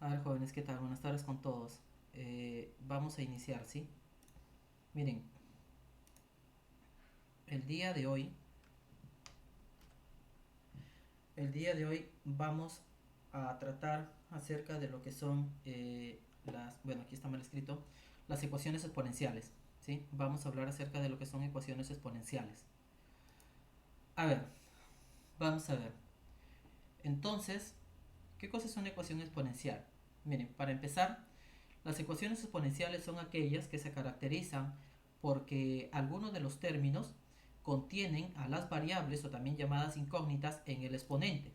A ver, jóvenes, ¿qué tal? Buenas tardes con todos. Vamos a iniciar, ¿sí? Miren, el día de hoy, el día de hoy vamos a tratar acerca de lo que son bueno, aquí está mal escrito, las ecuaciones exponenciales, ¿sí? Vamos a hablar acerca de lo que son ecuaciones exponenciales. A ver, vamos a ver. Entonces, ¿qué cosa es una ecuación exponencial? Miren, para empezar, las ecuaciones exponenciales son aquellas que se caracterizan porque algunos de los términos contienen a las variables o también llamadas incógnitas en el exponente.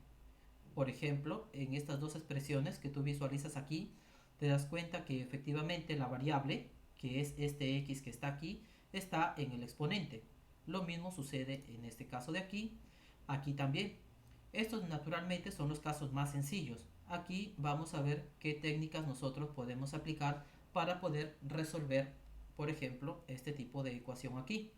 Por ejemplo, en estas dos expresiones que tú visualizas aquí, te das cuenta que efectivamente la variable, que es este x que está aquí, está en el exponente. Lo mismo sucede en este caso de aquí, aquí también. Estos naturalmente son los casos más sencillos. Aquí vamos a ver qué técnicas nosotros podemos aplicar para poder resolver, por ejemplo, este tipo de ecuación aquí.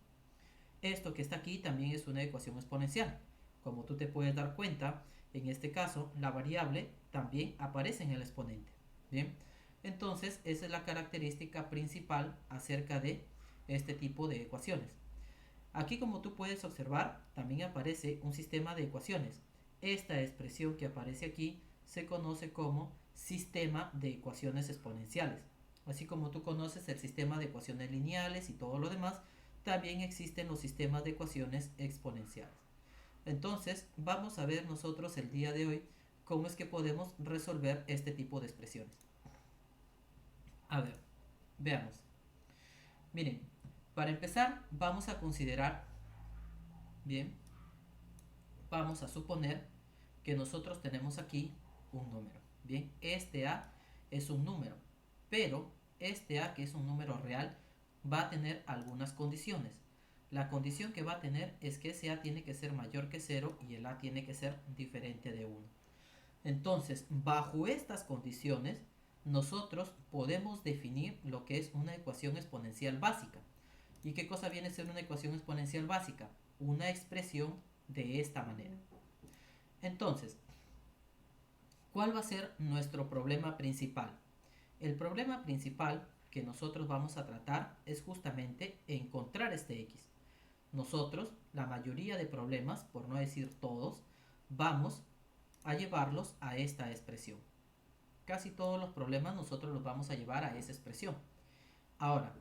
Esto que está aquí también es una ecuación exponencial. Como tú te puedes dar cuenta, en este caso la variable también aparece en el exponente. Bien, entonces esa es la característica principal acerca de este tipo de ecuaciones. Aquí, como tú puedes observar, también aparece un sistema de ecuaciones. Esta expresión que aparece aquí se conoce como sistema de ecuaciones exponenciales. Así como tú conoces el sistema de ecuaciones lineales y todo lo demás, también existen los sistemas de ecuaciones exponenciales. Entonces, vamos a ver nosotros el día de hoy cómo es que podemos resolver este tipo de expresiones. A ver, veamos. Miren, para empezar vamos a considerar, bien, vamos a suponer que nosotros tenemos aquí un número. Bien, este A es un número, pero este A, que es un número real, va a tener algunas condiciones. La condición que va a tener es que ese A tiene que ser mayor que 0 y el A tiene que ser diferente de 1. Entonces, bajo estas condiciones, nosotros podemos definir lo que es una ecuación exponencial básica. ¿Y qué cosa viene a ser una ecuación exponencial básica? Una expresión de esta manera. Entonces, ¿cuál va a ser nuestro problema principal? El problema principal que nosotros vamos a tratar es justamente encontrar este x. Nosotros, la mayoría de problemas, por no decir todos, vamos a llevarlos a esta expresión. Casi todos los problemas nosotros los vamos a llevar a esa expresión. Ahora,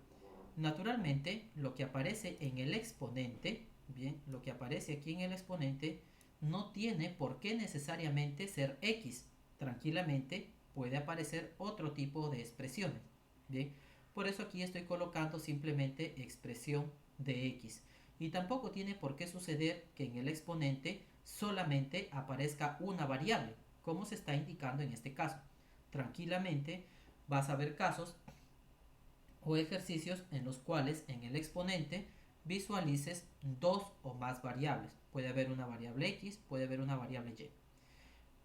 naturalmente, lo que aparece en el exponente, bien, lo que aparece aquí en el exponente no tiene por qué necesariamente ser x. Tranquilamente puede aparecer otro tipo de expresiones. Bien, por eso aquí estoy colocando simplemente expresión de x. Y tampoco tiene por qué suceder que en el exponente solamente aparezca una variable, como se está indicando en este caso. Tranquilamente vas a ver casos o ejercicios en los cuales en el exponente visualices dos o más variables. Puede haber una variable x, puede haber una variable y.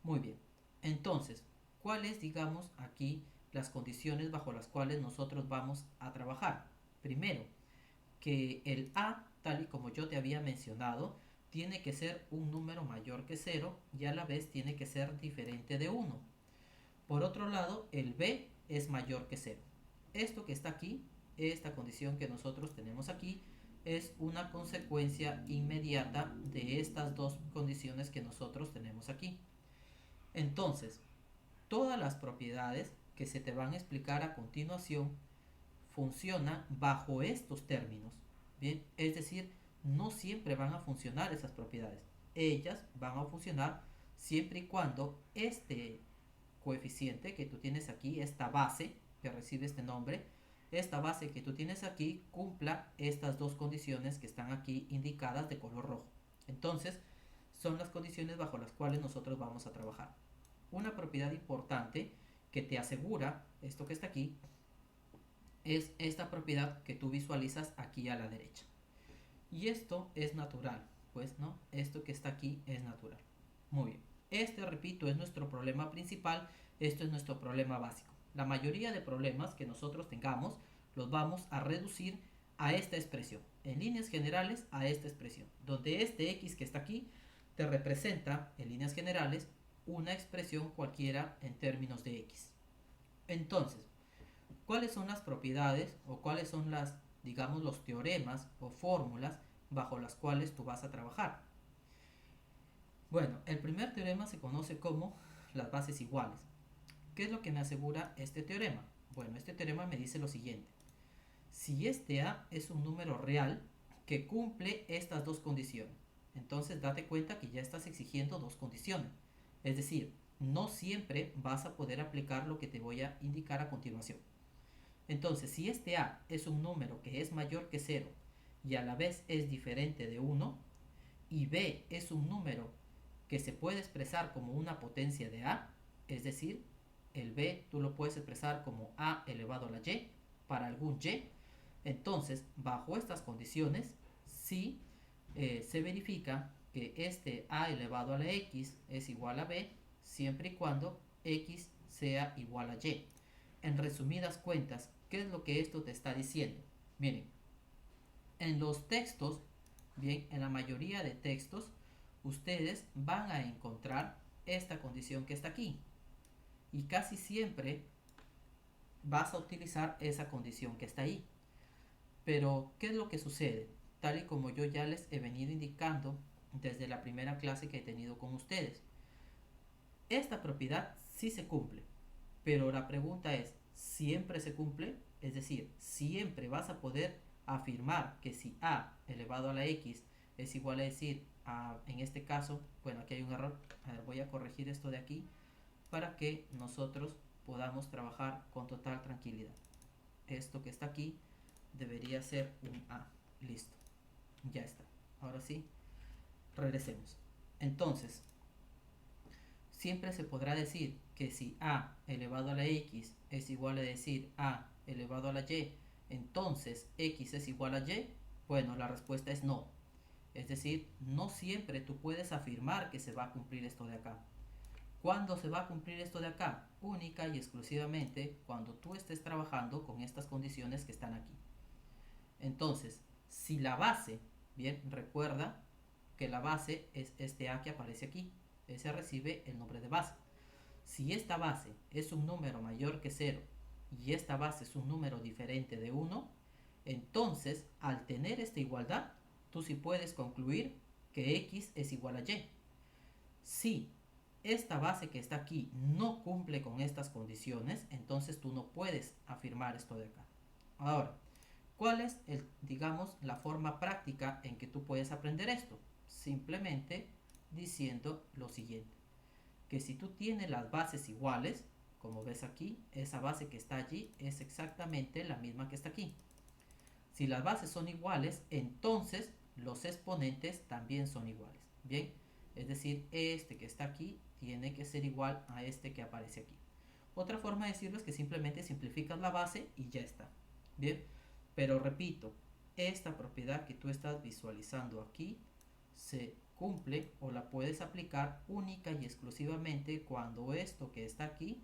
Muy bien. Entonces, ¿cuáles, digamos, aquí las condiciones bajo las cuales nosotros vamos a trabajar? Primero, que el a, tal y como yo te había mencionado, tiene que ser un número mayor que 0 y a la vez tiene que ser diferente de 1. Por otro lado, el b es mayor que 0. Esto que está aquí, esta condición que nosotros tenemos aquí, es una consecuencia inmediata de estas dos condiciones que nosotros tenemos aquí. Entonces, todas las propiedades que se te van a explicar a continuación funcionan bajo estos términos. Bien, es decir, no siempre van a funcionar esas propiedades. Ellas van a funcionar siempre y cuando este coeficiente que tú tienes aquí, esta base que recibe este nombre, esta base que tú tienes aquí cumpla estas dos condiciones que están aquí indicadas de color rojo. Entonces, son las condiciones bajo las cuales nosotros vamos a trabajar. Una propiedad importante que te asegura esto que está aquí es esta propiedad que tú visualizas aquí a la derecha. Y esto es natural, pues, ¿no? Esto que está aquí es natural. Muy bien. Este, repito, es nuestro problema principal. Esto es nuestro problema básico. La mayoría de problemas que nosotros tengamos los vamos a reducir a esta expresión. En líneas generales, a esta expresión. Donde este x que está aquí te representa, en líneas generales, una expresión cualquiera en términos de x. Entonces, ¿cuáles son las propiedades o cuáles son las, digamos, los teoremas o fórmulas bajo las cuales tú vas a trabajar? Bueno, el primer teorema se conoce como las bases iguales. ¿Qué es lo que me asegura este teorema? Bueno, este teorema me dice lo siguiente. Si este A es un número real que cumple estas dos condiciones, entonces date cuenta que ya estás exigiendo dos condiciones. Es decir, no siempre vas a poder aplicar lo que te voy a indicar a continuación. Entonces, si este A es un número que es mayor que 0 y a la vez es diferente de 1, y B es un número que se puede expresar como una potencia de A, es decir, el B tú lo puedes expresar como A elevado a la Y para algún Y, entonces bajo estas condiciones sí se verifica que este A elevado a la X es igual a B siempre y cuando X sea igual a Y. En resumidas cuentas, ¿qué es lo que esto te está diciendo? Miren, en los textos, bien, en la mayoría de textos, ustedes van a encontrar esta condición que está aquí. Y casi siempre vas a utilizar esa condición que está ahí. Pero, ¿qué es lo que sucede? Tal y como yo ya les he venido indicando desde la primera clase que he tenido con ustedes. Esta propiedad sí se cumple, pero la pregunta es, ¿siempre se cumple? Es decir, ¿siempre vas a poder afirmar que si A elevado a la X es igual a decir, en este caso, bueno, aquí hay un error, a ver, voy a corregir esto de aquí para que nosotros podamos trabajar con total tranquilidad. Esto que está aquí debería ser un A. Listo. Ya está. Ahora sí, regresemos. Entonces, siempre se podrá decir que si A elevado a la X es igual a decir A elevado a la Y, entonces X es igual a Y. Bueno, la respuesta es no. Es decir, no siempre tú puedes afirmar que se va a cumplir esto de acá. ¿Cuándo se va a cumplir esto de acá? Única y exclusivamente cuando tú estés trabajando con estas condiciones que están aquí. Entonces, si la base, bien, recuerda que la base es este A que aparece aquí. Ese recibe el nombre de base. Si esta base es un número mayor que 0 y esta base es un número diferente de 1, entonces al tener esta igualdad, tú sí puedes concluir que X es igual a Y. Si esta base que está aquí no cumple con estas condiciones, entonces tú no puedes afirmar esto de acá. Ahora, ¿cuál es, digamos, la forma práctica en que tú puedes aprender esto? Simplemente diciendo lo siguiente, que si tú tienes las bases iguales, como ves aquí, esa base que está allí es exactamente la misma que está aquí. Si las bases son iguales, entonces los exponentes también son iguales. Bien, es decir, este que está aquí tiene que ser igual a este que aparece aquí. Otra forma de decirlo es que simplemente simplificas la base y ya está. Bien, pero repito, esta propiedad que tú estás visualizando aquí se cumple o la puedes aplicar única y exclusivamente cuando esto que está aquí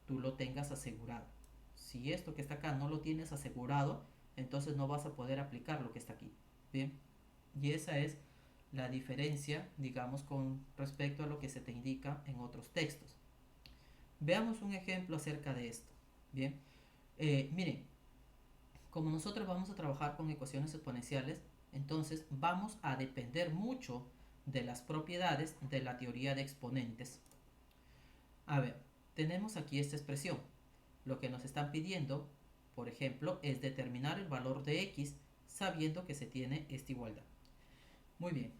tú lo tengas asegurado. Si esto que está acá no lo tienes asegurado, entonces no vas a poder aplicar lo que está aquí. Bien, y esa es la diferencia, digamos, con respecto a lo que se te indica en otros textos. Veamos un ejemplo acerca de esto. Bien, miren, como nosotros vamos a trabajar con ecuaciones exponenciales, entonces vamos a depender mucho de las propiedades de la teoría de exponentes. A ver, tenemos aquí esta expresión. Lo que nos están pidiendo, por ejemplo, es determinar el valor de x sabiendo que se tiene esta igualdad. Muy bien,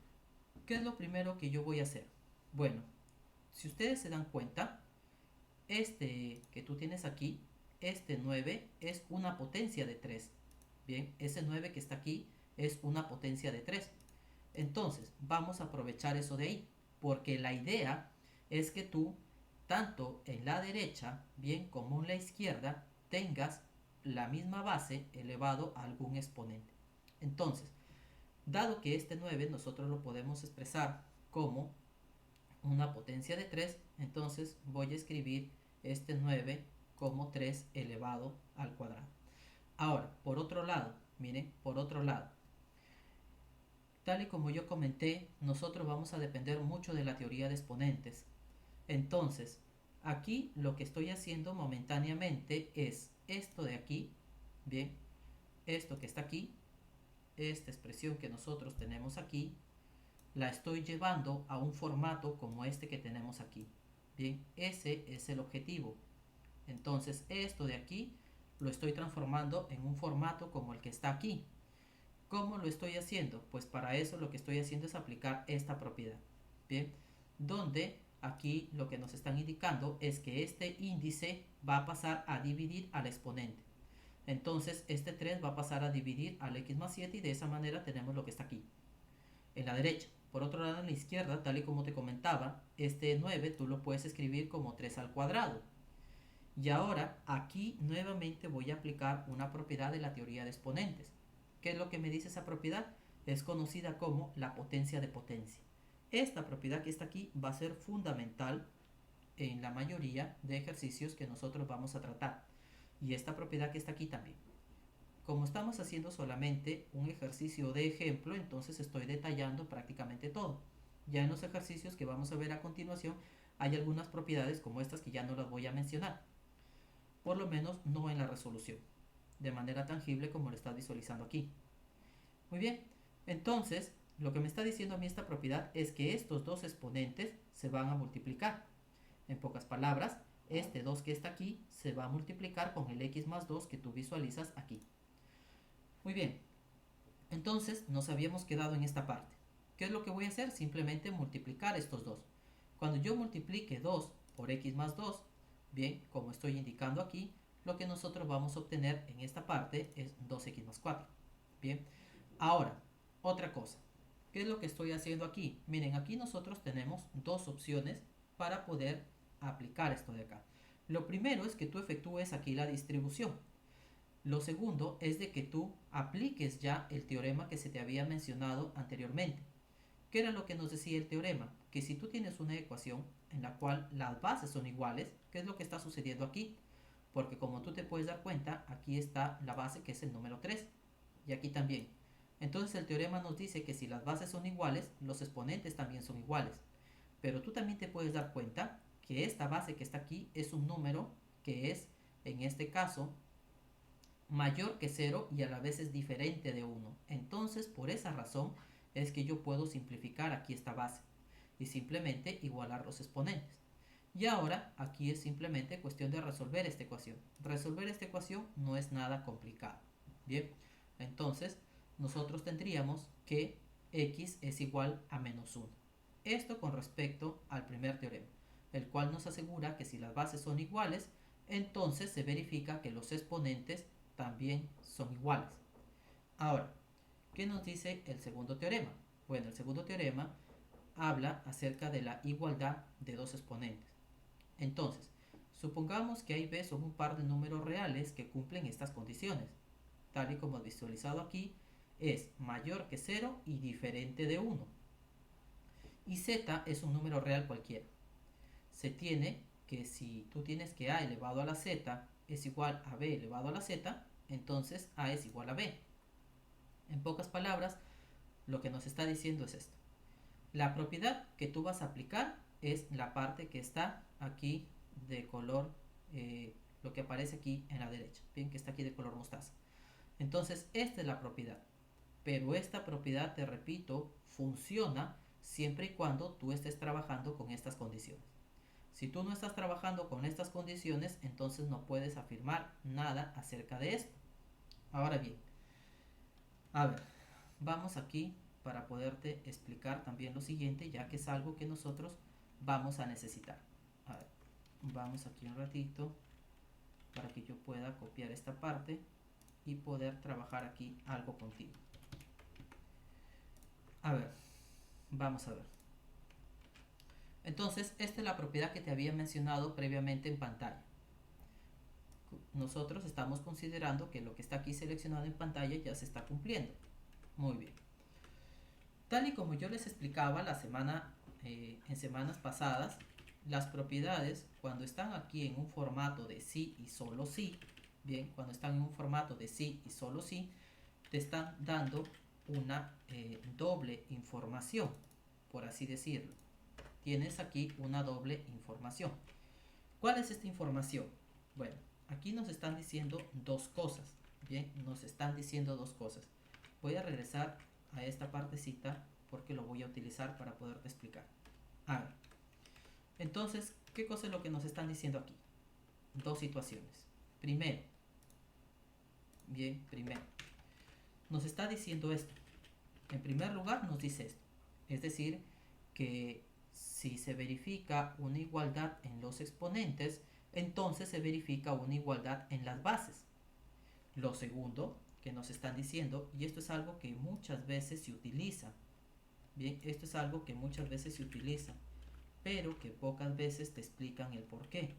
¿qué es lo primero que yo voy a hacer? Bueno, si ustedes se dan cuenta, este que tú tienes aquí, este 9 es una potencia de 3. Bien, ese 9 que está aquí es una potencia de 3. Entonces, vamos a aprovechar eso de ahí, porque la idea es que tú, tanto en la derecha, bien, como en la izquierda, tengas la misma base elevado a algún exponente. Entonces, dado que este 9 nosotros lo podemos expresar como una potencia de 3, entonces voy a escribir este 9 como 3 elevado al cuadrado. Ahora, por otro lado, miren, por otro lado, tal y como yo comenté, nosotros vamos a depender mucho de la teoría de exponentes. Entonces, Aquí lo que estoy haciendo momentáneamente es esto de aquí, bien, esto que está aquí, esta expresión que nosotros tenemos aquí, la estoy llevando a un formato como este que tenemos aquí. Bien, ese es el objetivo. Entonces esto de aquí lo estoy transformando en un formato como el que está aquí. ¿Cómo lo estoy haciendo? Pues para eso lo que estoy haciendo es aplicar esta propiedad. Bien, donde aquí lo que nos están indicando es que este índice va a pasar a dividir al exponente. Entonces este 3 va a pasar a dividir al x más 7 y de esa manera tenemos lo que está aquí, en la derecha. Por otro lado, en la izquierda, tal y como te comentaba, este 9 tú lo puedes escribir como 3 al cuadrado. Y ahora aquí nuevamente voy a aplicar una propiedad de la teoría de exponentes. ¿Qué es lo que me dice esa propiedad? Es conocida como la potencia de potencia. Esta propiedad que está aquí va a ser fundamental en la mayoría de ejercicios que nosotros vamos a tratar. Y esta propiedad que está aquí también. Como estamos haciendo solamente un ejercicio de ejemplo, entonces estoy detallando prácticamente todo. Ya en los ejercicios que vamos a ver a continuación hay algunas propiedades como estas que ya no las voy a mencionar. Por lo menos no en la resolución, de manera tangible como lo estás visualizando aquí. Muy bien, entonces lo que me está diciendo a mí esta propiedad es que estos dos exponentes se van a multiplicar. En pocas palabras, este 2 que está aquí se va a multiplicar con el x más 2 que tú visualizas aquí. Muy bien, entonces nos habíamos quedado en esta parte. ¿Qué es lo que voy a hacer? Simplemente multiplicar estos dos. Cuando yo multiplique 2 por x más 2, bien, como estoy indicando aquí, lo que nosotros vamos a obtener en esta parte es 2x más 4. Bien, ahora, otra cosa. ¿Qué es lo que estoy haciendo aquí? Miren, aquí nosotros tenemos dos opciones para poder aplicar esto de acá. Lo primero es que tú efectúes aquí la distribución. Lo segundo es de que tú apliques ya el teorema que se te había mencionado anteriormente. ¿Qué era lo que nos decía el teorema? Que si tú tienes una ecuación en la cual las bases son iguales, ¿qué es lo que está sucediendo aquí? Porque como tú te puedes dar cuenta, aquí está la base que es el número 3 y aquí también. Entonces el teorema nos dice que si las bases son iguales, los exponentes también son iguales. Pero tú también te puedes dar cuenta que esta base que está aquí es un número que es, en este caso, mayor que 0 y a la vez es diferente de 1. Entonces, por esa razón es que yo puedo simplificar aquí esta base y simplemente igualar los exponentes. Y ahora aquí es simplemente cuestión de resolver esta ecuación. Resolver esta ecuación no es nada complicado. Bien, entonces nosotros tendríamos que x es igual a menos 1. Esto con respecto al primer teorema, el cual nos asegura que si las bases son iguales, entonces se verifica que los exponentes también son iguales. Ahora, ¿qué nos dice el segundo teorema? Bueno, el segundo teorema habla acerca de la igualdad de dos exponentes. Entonces, supongamos que A y B son un par de números reales que cumplen estas condiciones. Tal y como visualizado aquí, es mayor que 0 y diferente de 1. Y Z es un número real cualquiera. Se tiene que si tú tienes que A elevado a la Z es igual a B elevado a la Z, entonces A es igual a B. En pocas palabras, lo que nos está diciendo es esto. La propiedad que tú vas a aplicar es la parte que está aquí de color, lo que aparece aquí en la derecha, bien, que está aquí de color mostaza. Entonces, esta es la propiedad. Pero esta propiedad, te repito, funciona siempre y cuando tú estés trabajando con estas condiciones. Si tú no estás trabajando con estas condiciones, entonces no puedes afirmar nada acerca de esto. Ahora bien, a ver, vamos aquí para poderte explicar también lo siguiente, ya que es algo que nosotros vamos a necesitar. A ver, vamos aquí un ratito para que yo pueda copiar esta parte y poder trabajar aquí algo contigo. A ver, vamos a ver. Entonces, esta es la propiedad que te había mencionado previamente en pantalla. Nosotros estamos considerando que lo que está aquí seleccionado en pantalla ya se está cumpliendo. Muy bien. Tal y como yo les explicaba en semanas pasadas, las propiedades cuando están aquí en un formato de sí y solo sí, bien, cuando están en un formato de sí y solo sí, te están dando una doble información, por así decirlo. Tienes aquí una doble información. ¿Cuál es esta información? Bueno, aquí nos están diciendo dos cosas. Bien, nos están diciendo dos cosas. Voy a regresar a esta partecita porque lo voy a utilizar para poderte explicar. A ver, entonces, ¿qué cosa es lo que nos están diciendo aquí? Dos situaciones. Primero, primero, nos está diciendo esto. En primer lugar, nos dice esto. Es decir, que si se verifica una igualdad en los exponentes, entonces se verifica una igualdad en las bases. Lo segundo que nos están diciendo, y esto es algo que muchas veces se utiliza, bien, esto es algo que muchas veces se utiliza, pero que pocas veces te explican el por qué,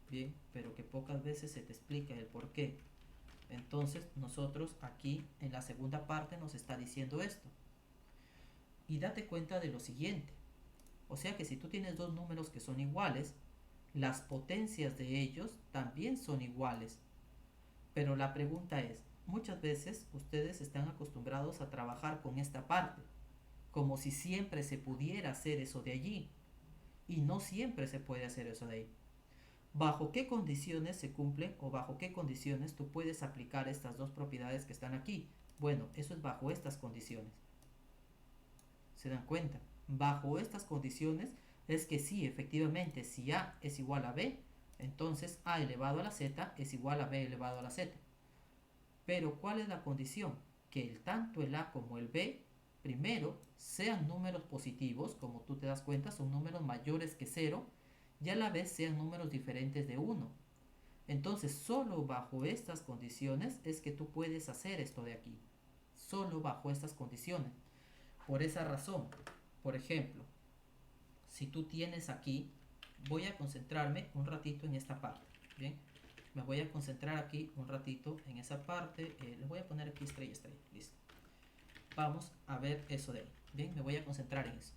bien, pero que pocas veces se te explica el por qué. Entonces nosotros aquí en la segunda parte nos está diciendo esto. Y date cuenta de lo siguiente, o sea que si tú tienes dos números que son iguales, las potencias de ellos también son iguales. Pero la pregunta es, muchas veces ustedes están acostumbrados a trabajar con esta parte, como si siempre se pudiera hacer eso de allí, y no siempre se puede hacer eso de ahí. ¿Bajo qué condiciones se cumplen o bajo qué condiciones tú puedes aplicar estas dos propiedades que están aquí? Bueno, eso es bajo estas condiciones. ¿Se dan cuenta? Bajo estas condiciones es que sí, efectivamente, si A es igual a B, entonces A elevado a la Z es igual a B elevado a la Z. Pero ¿cuál es la condición? Que tanto el A como el B, primero, sean números positivos, como tú te das cuenta, son números mayores que 0, y a la vez sean números diferentes de 1. Entonces, solo bajo estas condiciones es que tú puedes hacer esto de aquí. Solo bajo estas condiciones. Por esa razón, por ejemplo, si tú tienes aquí, voy a concentrarme un ratito en esta parte, ¿bien? Me voy a concentrar aquí un ratito en esa parte, les voy a poner aquí estrella, listo. Vamos a ver eso de ahí, ¿bien? Me voy a concentrar en eso.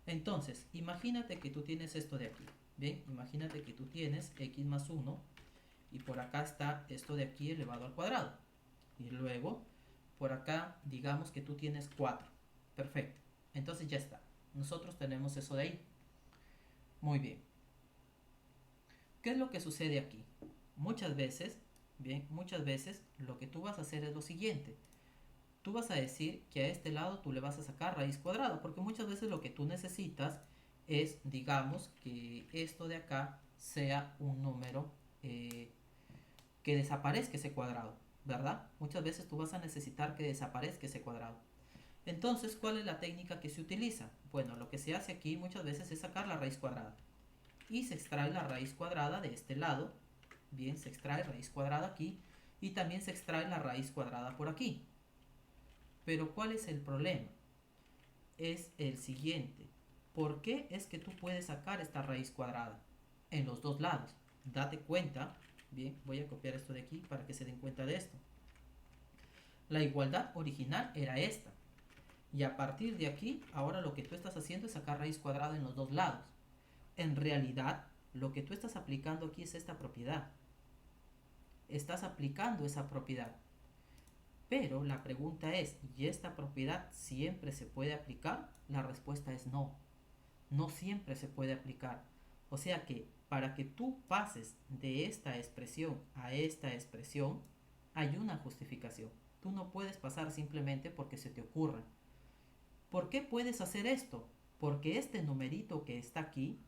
Entonces, imagínate que tú tienes esto de aquí, ¿bien? Imagínate que tú tienes x más 1 y por acá está esto de aquí elevado al cuadrado. Y luego, por acá, digamos que tú tienes 4. Perfecto. Entonces ya está. Nosotros tenemos eso de ahí. Muy bien. ¿Qué es lo que sucede aquí? Muchas veces lo que tú vas a hacer es lo siguiente. Tú vas a decir que a este lado tú le vas a sacar raíz cuadrada, porque muchas veces lo que tú necesitas es, digamos, que esto de acá sea un número que desaparezca ese cuadrado, ¿verdad? Muchas veces tú vas a necesitar que desaparezca ese cuadrado. Entonces, ¿cuál es la técnica que se utiliza? Bueno, lo que se hace aquí muchas veces es sacar la raíz cuadrada. Y se extrae la raíz cuadrada de este lado. Bien, se extrae raíz cuadrada aquí. Y también se extrae la raíz cuadrada por aquí. Pero ¿cuál es el problema? Es el siguiente. ¿Por qué es que tú puedes sacar esta raíz cuadrada? En los dos lados. Date cuenta. Bien, voy a copiar esto de aquí para que se den cuenta de esto. La igualdad original era esta. Y a partir de aquí, ahora lo que tú estás haciendo es sacar raíz cuadrada en los dos lados. En realidad, lo que tú estás aplicando aquí es esta propiedad. Estás aplicando esa propiedad. Pero la pregunta es, ¿y esta propiedad siempre se puede aplicar? La respuesta es no. No siempre se puede aplicar. O sea que para que tú pases de esta expresión a esta expresión, hay una justificación. Tú no puedes pasar simplemente porque se te ocurra. ¿Por qué puedes hacer esto? Porque este numerito que está aquí,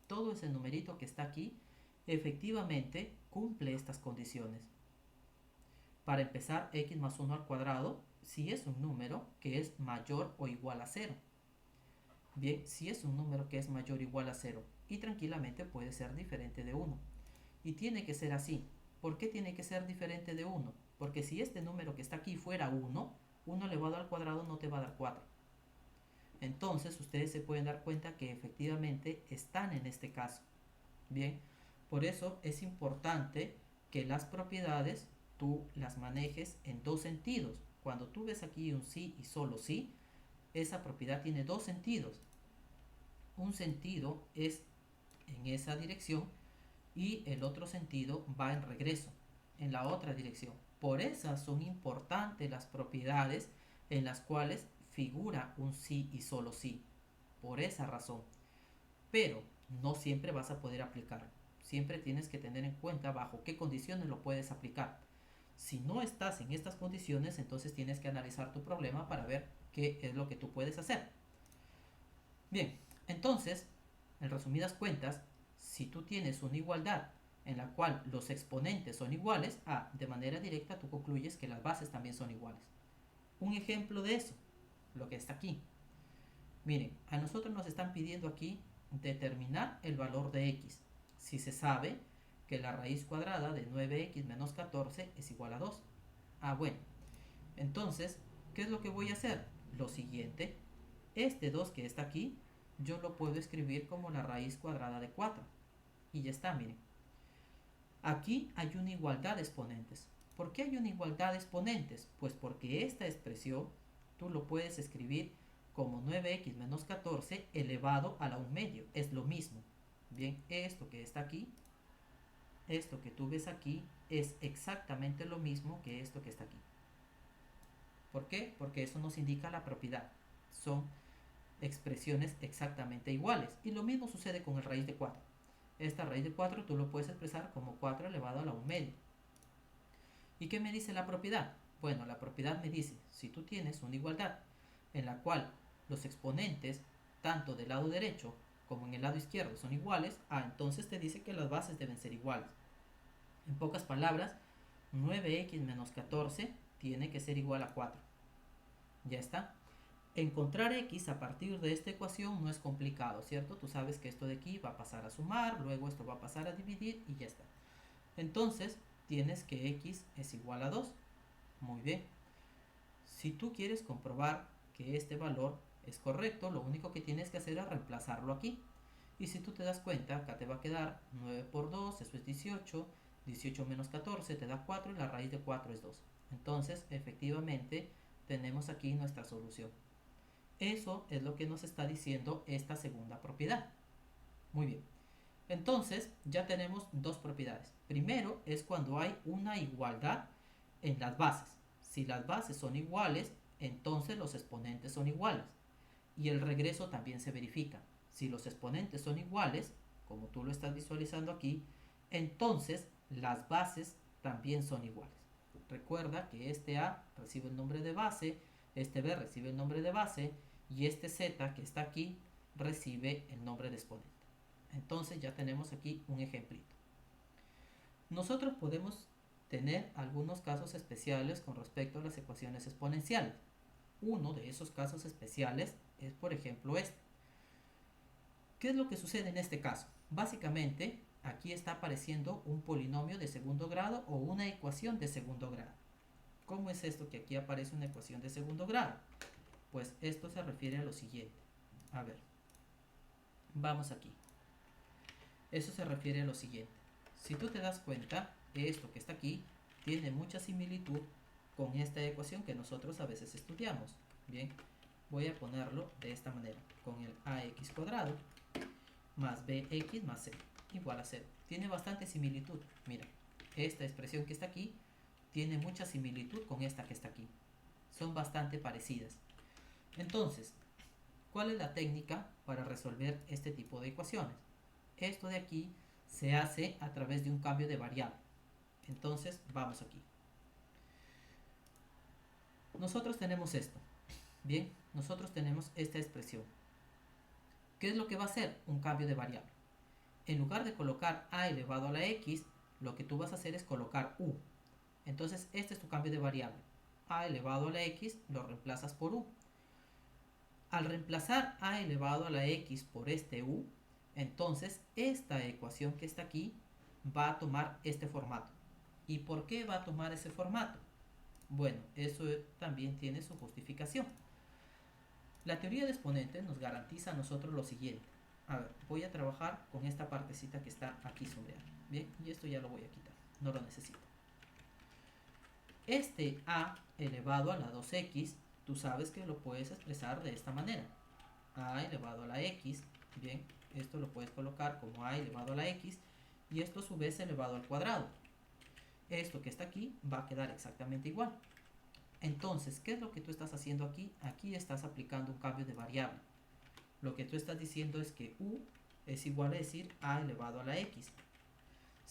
todo ese numerito que está aquí, efectivamente cumple estas condiciones. Para empezar, x más 1 al cuadrado, si es un número que es mayor o igual a 0. Bien, si es un número que es mayor o igual a 0, y tranquilamente puede ser diferente de 1. Y tiene que ser así. ¿Por qué tiene que ser diferente de 1? Porque si este número que está aquí fuera 1, 1 elevado al cuadrado no te va a dar 4. Entonces ustedes se pueden dar cuenta que efectivamente están en este caso. Bien, por eso es importante que las propiedades tú las manejes en dos sentidos. Cuando tú ves aquí un sí y solo sí, esa propiedad tiene dos sentidos. Un sentido es en esa dirección y el otro sentido va en regreso, en la otra dirección. Por eso son importantes las propiedades en las cuales figura un sí y solo sí. Por esa razón. Pero no siempre vas a poder aplicar. siempre tienes que tener en cuenta bajo qué condiciones lo puedes aplicar. Si no estás en estas condiciones, entonces tienes que analizar tu problema para ver qué es lo que tú puedes hacer. Bien, entonces, en resumidas cuentas, si tú tienes una igualdad en la cual los exponentes son iguales, de manera directa tú concluyes que las bases también son iguales. Un ejemplo de eso, lo que está aquí. Miren, a nosotros nos están pidiendo aquí determinar el valor de x. Si se sabe que la raíz cuadrada de 9x menos 14 es igual a 2. Bueno, entonces, ¿qué es lo que voy a hacer? Lo siguiente, este 2 que está aquí, yo lo puedo escribir como la raíz cuadrada de 4. Y ya está, miren. Aquí hay una igualdad de exponentes. ¿Por qué hay una igualdad de exponentes? Pues porque esta expresión tú lo puedes escribir como 9x menos 14 elevado a la 1 medio. Es lo mismo. Bien, esto que está aquí, esto que tú ves aquí, es exactamente lo mismo que esto que está aquí. ¿Por qué? Porque eso nos indica la propiedad. Son expresiones exactamente iguales. Y lo mismo sucede con el raíz de 4. Esta raíz de 4 tú lo puedes expresar como 4 elevado a la 1 medio. ¿Y qué me dice la propiedad? Bueno, la propiedad me dice, si tú tienes una igualdad en la cual los exponentes, tanto del lado derecho como en el lado izquierdo, son iguales, entonces te dice que las bases deben ser iguales. En pocas palabras, 9x menos 14 tiene que ser igual a 4. Ya está. Encontrar x a partir de esta ecuación no es complicado, ¿cierto? Tú sabes que esto de aquí va a pasar a sumar, luego esto va a pasar a dividir y ya está. Entonces, tienes que x es igual a 2. Muy bien. Si tú quieres comprobar que este valor es correcto, lo único que tienes que hacer es reemplazarlo aquí. Y si tú te das cuenta, acá te va a quedar 9 por 2, eso es 18. 18 menos 14 te da 4 y la raíz de 4 es 2. Entonces, efectivamente, tenemos aquí nuestra solución. Eso es lo que nos está diciendo esta segunda propiedad. Muy bien. Entonces, ya tenemos dos propiedades. Primero es cuando hay una igualdad en las bases. Si las bases son iguales, entonces los exponentes son iguales. Y el regreso también se verifica. Si los exponentes son iguales, como tú lo estás visualizando aquí, entonces las bases también son iguales. Recuerda que este A recibe el nombre de base, este B recibe el nombre de base y este Z que está aquí recibe el nombre de exponente. Entonces ya tenemos aquí un ejemplito. Nosotros podemos tener algunos casos especiales con respecto a las ecuaciones exponenciales. Uno de esos casos especiales es, por ejemplo, este. ¿Qué es lo que sucede en este caso? Básicamente, aquí está apareciendo un polinomio de segundo grado o una ecuación de segundo grado. ¿Cómo es esto que aquí aparece una ecuación de segundo grado? Pues esto se refiere a lo siguiente. A ver, vamos aquí. Eso se refiere a lo siguiente. Si tú te das cuenta, esto que está aquí tiene mucha similitud con esta ecuación que nosotros a veces estudiamos. Bien, voy a ponerlo de esta manera, con el ax cuadrado más bx más c igual a 0. Tiene bastante similitud. Mira, esta expresión que está aquí tiene mucha similitud con esta que está aquí. Son bastante parecidas. Entonces, ¿cuál es la técnica para resolver este tipo de ecuaciones? Esto de aquí se hace a través de un cambio de variable. Entonces, vamos aquí. Nosotros tenemos esto. Bien, nosotros tenemos esta expresión. ¿Qué es lo que va a hacer? Un cambio de variable. En lugar de colocar a elevado a la x, lo que tú vas a hacer es colocar u. Entonces, este es tu cambio de variable. A elevado a la x lo reemplazas por u. Al reemplazar a elevado a la x por este u, entonces esta ecuación que está aquí va a tomar este formato. ¿Y por qué va a tomar ese formato? Bueno, eso también tiene su justificación. La teoría de exponentes nos garantiza a nosotros lo siguiente. A ver, voy a trabajar con esta partecita que está aquí sombreada. Bien, y esto ya lo voy a quitar, no lo necesito. Este a elevado a la 2x, tú sabes que lo puedes expresar de esta manera. A elevado a la x, bien, esto lo puedes colocar como a elevado a la x, y esto a su vez elevado al cuadrado. Esto que está aquí va a quedar exactamente igual. Entonces, ¿qué es lo que tú estás haciendo aquí? Aquí estás aplicando un cambio de variable. Lo que tú estás diciendo es que u es igual a decir a elevado a la x.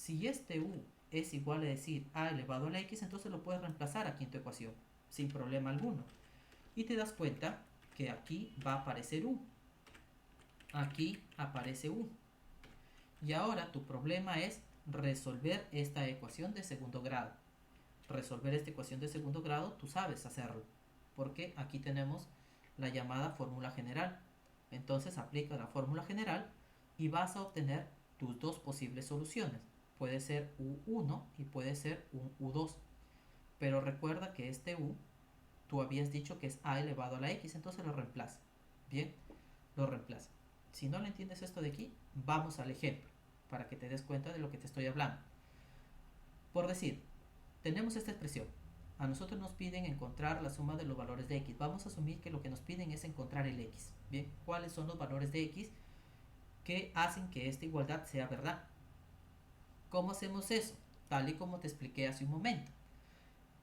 Si este u es igual a decir a elevado a la x, entonces lo puedes reemplazar aquí en tu ecuación, sin problema alguno. Y te das cuenta que aquí va a aparecer u. Aquí aparece u. Y ahora tu problema es resolver esta ecuación de segundo grado. Resolver esta ecuación de segundo grado, tú sabes hacerlo, porque aquí tenemos la llamada fórmula general. Entonces aplica la fórmula general y vas a obtener tus dos posibles soluciones. Puede ser u1 y puede ser un u2. Pero recuerda que este u, tú habías dicho que es a elevado a la x, entonces lo reemplaza. Bien, lo reemplaza. Si no le entiendes esto de aquí, vamos al ejemplo, para que te des cuenta de lo que te estoy hablando. Por decir, tenemos esta expresión. A nosotros nos piden encontrar la suma de los valores de x. Vamos a asumir que lo que nos piden es encontrar el x. Bien, ¿cuáles son los valores de x que hacen que esta igualdad sea verdad? ¿Cómo hacemos eso? Tal y como te expliqué hace un momento.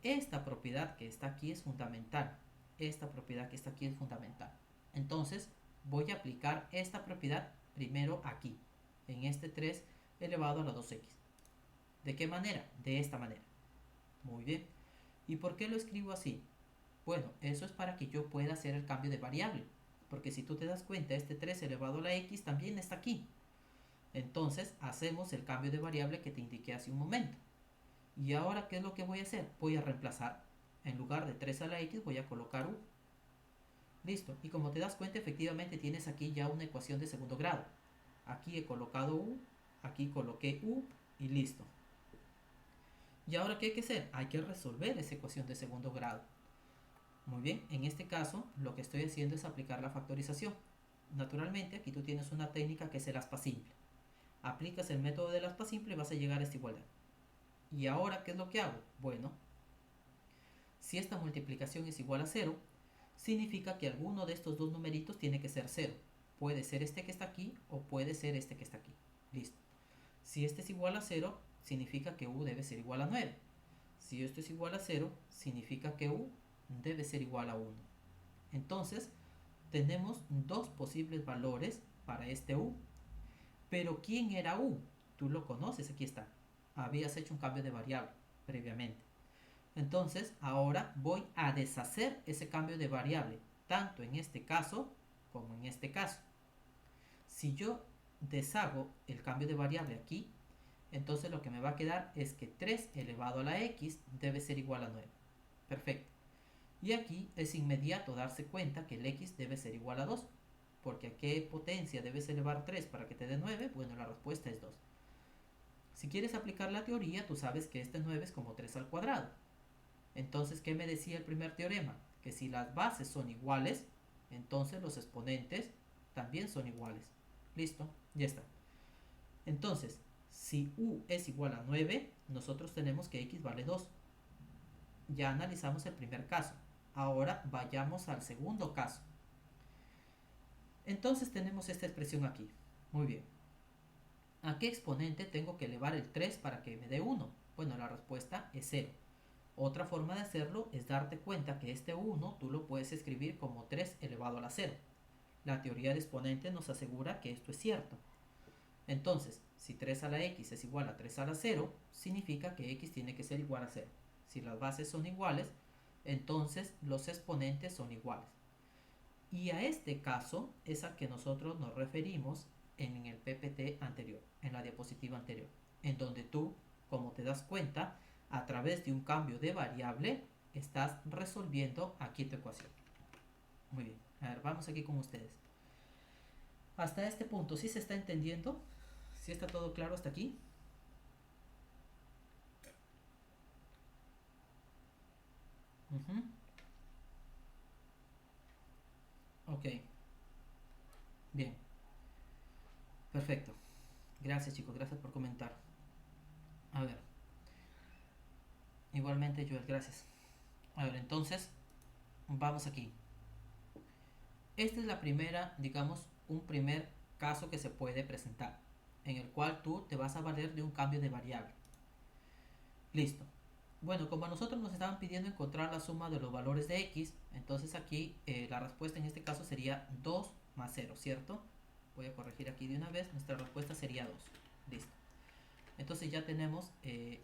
Esta propiedad que está aquí es fundamental. Esta propiedad que está aquí es fundamental. Entonces, voy a aplicar esta propiedad primero aquí, en este 3 elevado a la 2x. ¿De qué manera? De esta manera. Muy bien. ¿Y por qué lo escribo así? Bueno, eso es para que yo pueda hacer el cambio de variable. Porque si tú te das cuenta, este 3 elevado a la x también está aquí. Entonces, hacemos el cambio de variable que te indiqué hace un momento. Y ahora, ¿qué es lo que voy a hacer? Voy a reemplazar. En lugar de 3 a la x, voy a colocar u. Listo. Y como te das cuenta, efectivamente tienes aquí ya una ecuación de segundo grado. Aquí he colocado u, aquí coloqué u y listo. ¿Y ahora qué hay que hacer? Hay que resolver esa ecuación de segundo grado. Muy bien, en este caso lo que estoy haciendo es aplicar la factorización. Naturalmente, aquí tú tienes una técnica que es el aspa simple. Aplicas el método del aspa simple y vas a llegar a esta igualdad. ¿Y ahora qué es lo que hago? Bueno, si esta multiplicación es igual a 0, significa que alguno de estos dos numeritos tiene que ser 0. Puede ser este que está aquí o puede ser este que está aquí. Listo. Si este es igual a 0, significa que u debe ser igual a 9. Si esto es igual a 0, significa que u debe ser igual a 1. Entonces, tenemos dos posibles valores para este u. Pero ¿quién era u? Tú lo conoces, aquí está. Habías hecho un cambio de variable previamente. Entonces, ahora voy a deshacer ese cambio de variable, tanto en este caso como en este caso. Si yo deshago el cambio de variable aquí, entonces lo que me va a quedar es que 3 elevado a la x debe ser igual a 9. Perfecto. Y aquí es inmediato darse cuenta que el x debe ser igual a 2. Porque ¿a qué potencia debes elevar 3 para que te dé 9? Bueno, la respuesta es 2. Si quieres aplicar la teoría, tú sabes que este 9 es como 3 al cuadrado. Entonces, ¿qué me decía el primer teorema? Que si las bases son iguales, entonces los exponentes también son iguales. Listo, ya está. Entonces, si u es igual a 9, nosotros tenemos que x vale 2. Ya analizamos el primer caso. Ahora vayamos al segundo caso. Entonces tenemos esta expresión aquí. Muy bien. ¿A qué exponente tengo que elevar el 3 para que me dé 1? Bueno, la respuesta es 0. Otra forma de hacerlo es darte cuenta que este 1 tú lo puedes escribir como 3 elevado a la 0. La teoría de exponentes nos asegura que esto es cierto. Entonces, si 3 a la x es igual a 3 a la 0, significa que x tiene que ser igual a 0. Si las bases son iguales, entonces los exponentes son iguales. Y a este caso es al que nosotros nos referimos en el PPT anterior, en la diapositiva anterior, en donde tú, como te das cuenta, a través de un cambio de variable, estás resolviendo aquí tu ecuación. Muy bien, a ver, vamos aquí con ustedes. Hasta este punto, ¿sí se está entendiendo? ¿Sí está todo claro hasta aquí? Ok, bien, perfecto. Gracias chicos, gracias por comentar. A ver, igualmente Joel, gracias. A ver, entonces, vamos aquí. Esta es la primera, digamos, un primer caso que se puede presentar, en el cual tú te vas a valer de un cambio de variable. Listo. Bueno, como a nosotros nos estaban pidiendo encontrar la suma de los valores de x, entonces aquí la respuesta en este caso sería 2 más 0, ¿cierto? Voy a corregir aquí de una vez, nuestra respuesta sería 2. Listo. Entonces ya tenemos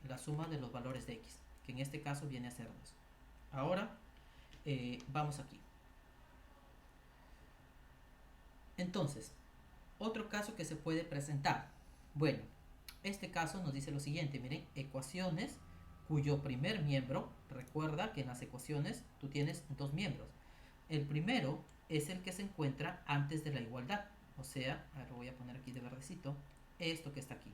la suma de los valores de x, que en este caso viene a ser 2. Ahora vamos aquí. Entonces, otro caso que se puede presentar. Bueno, este caso nos dice lo siguiente, miren, ecuaciones cuyo primer miembro, recuerda que en las ecuaciones tú tienes dos miembros. El primero es el que se encuentra antes de la igualdad, o sea, a ver, lo voy a poner aquí de verdecito, esto que está aquí.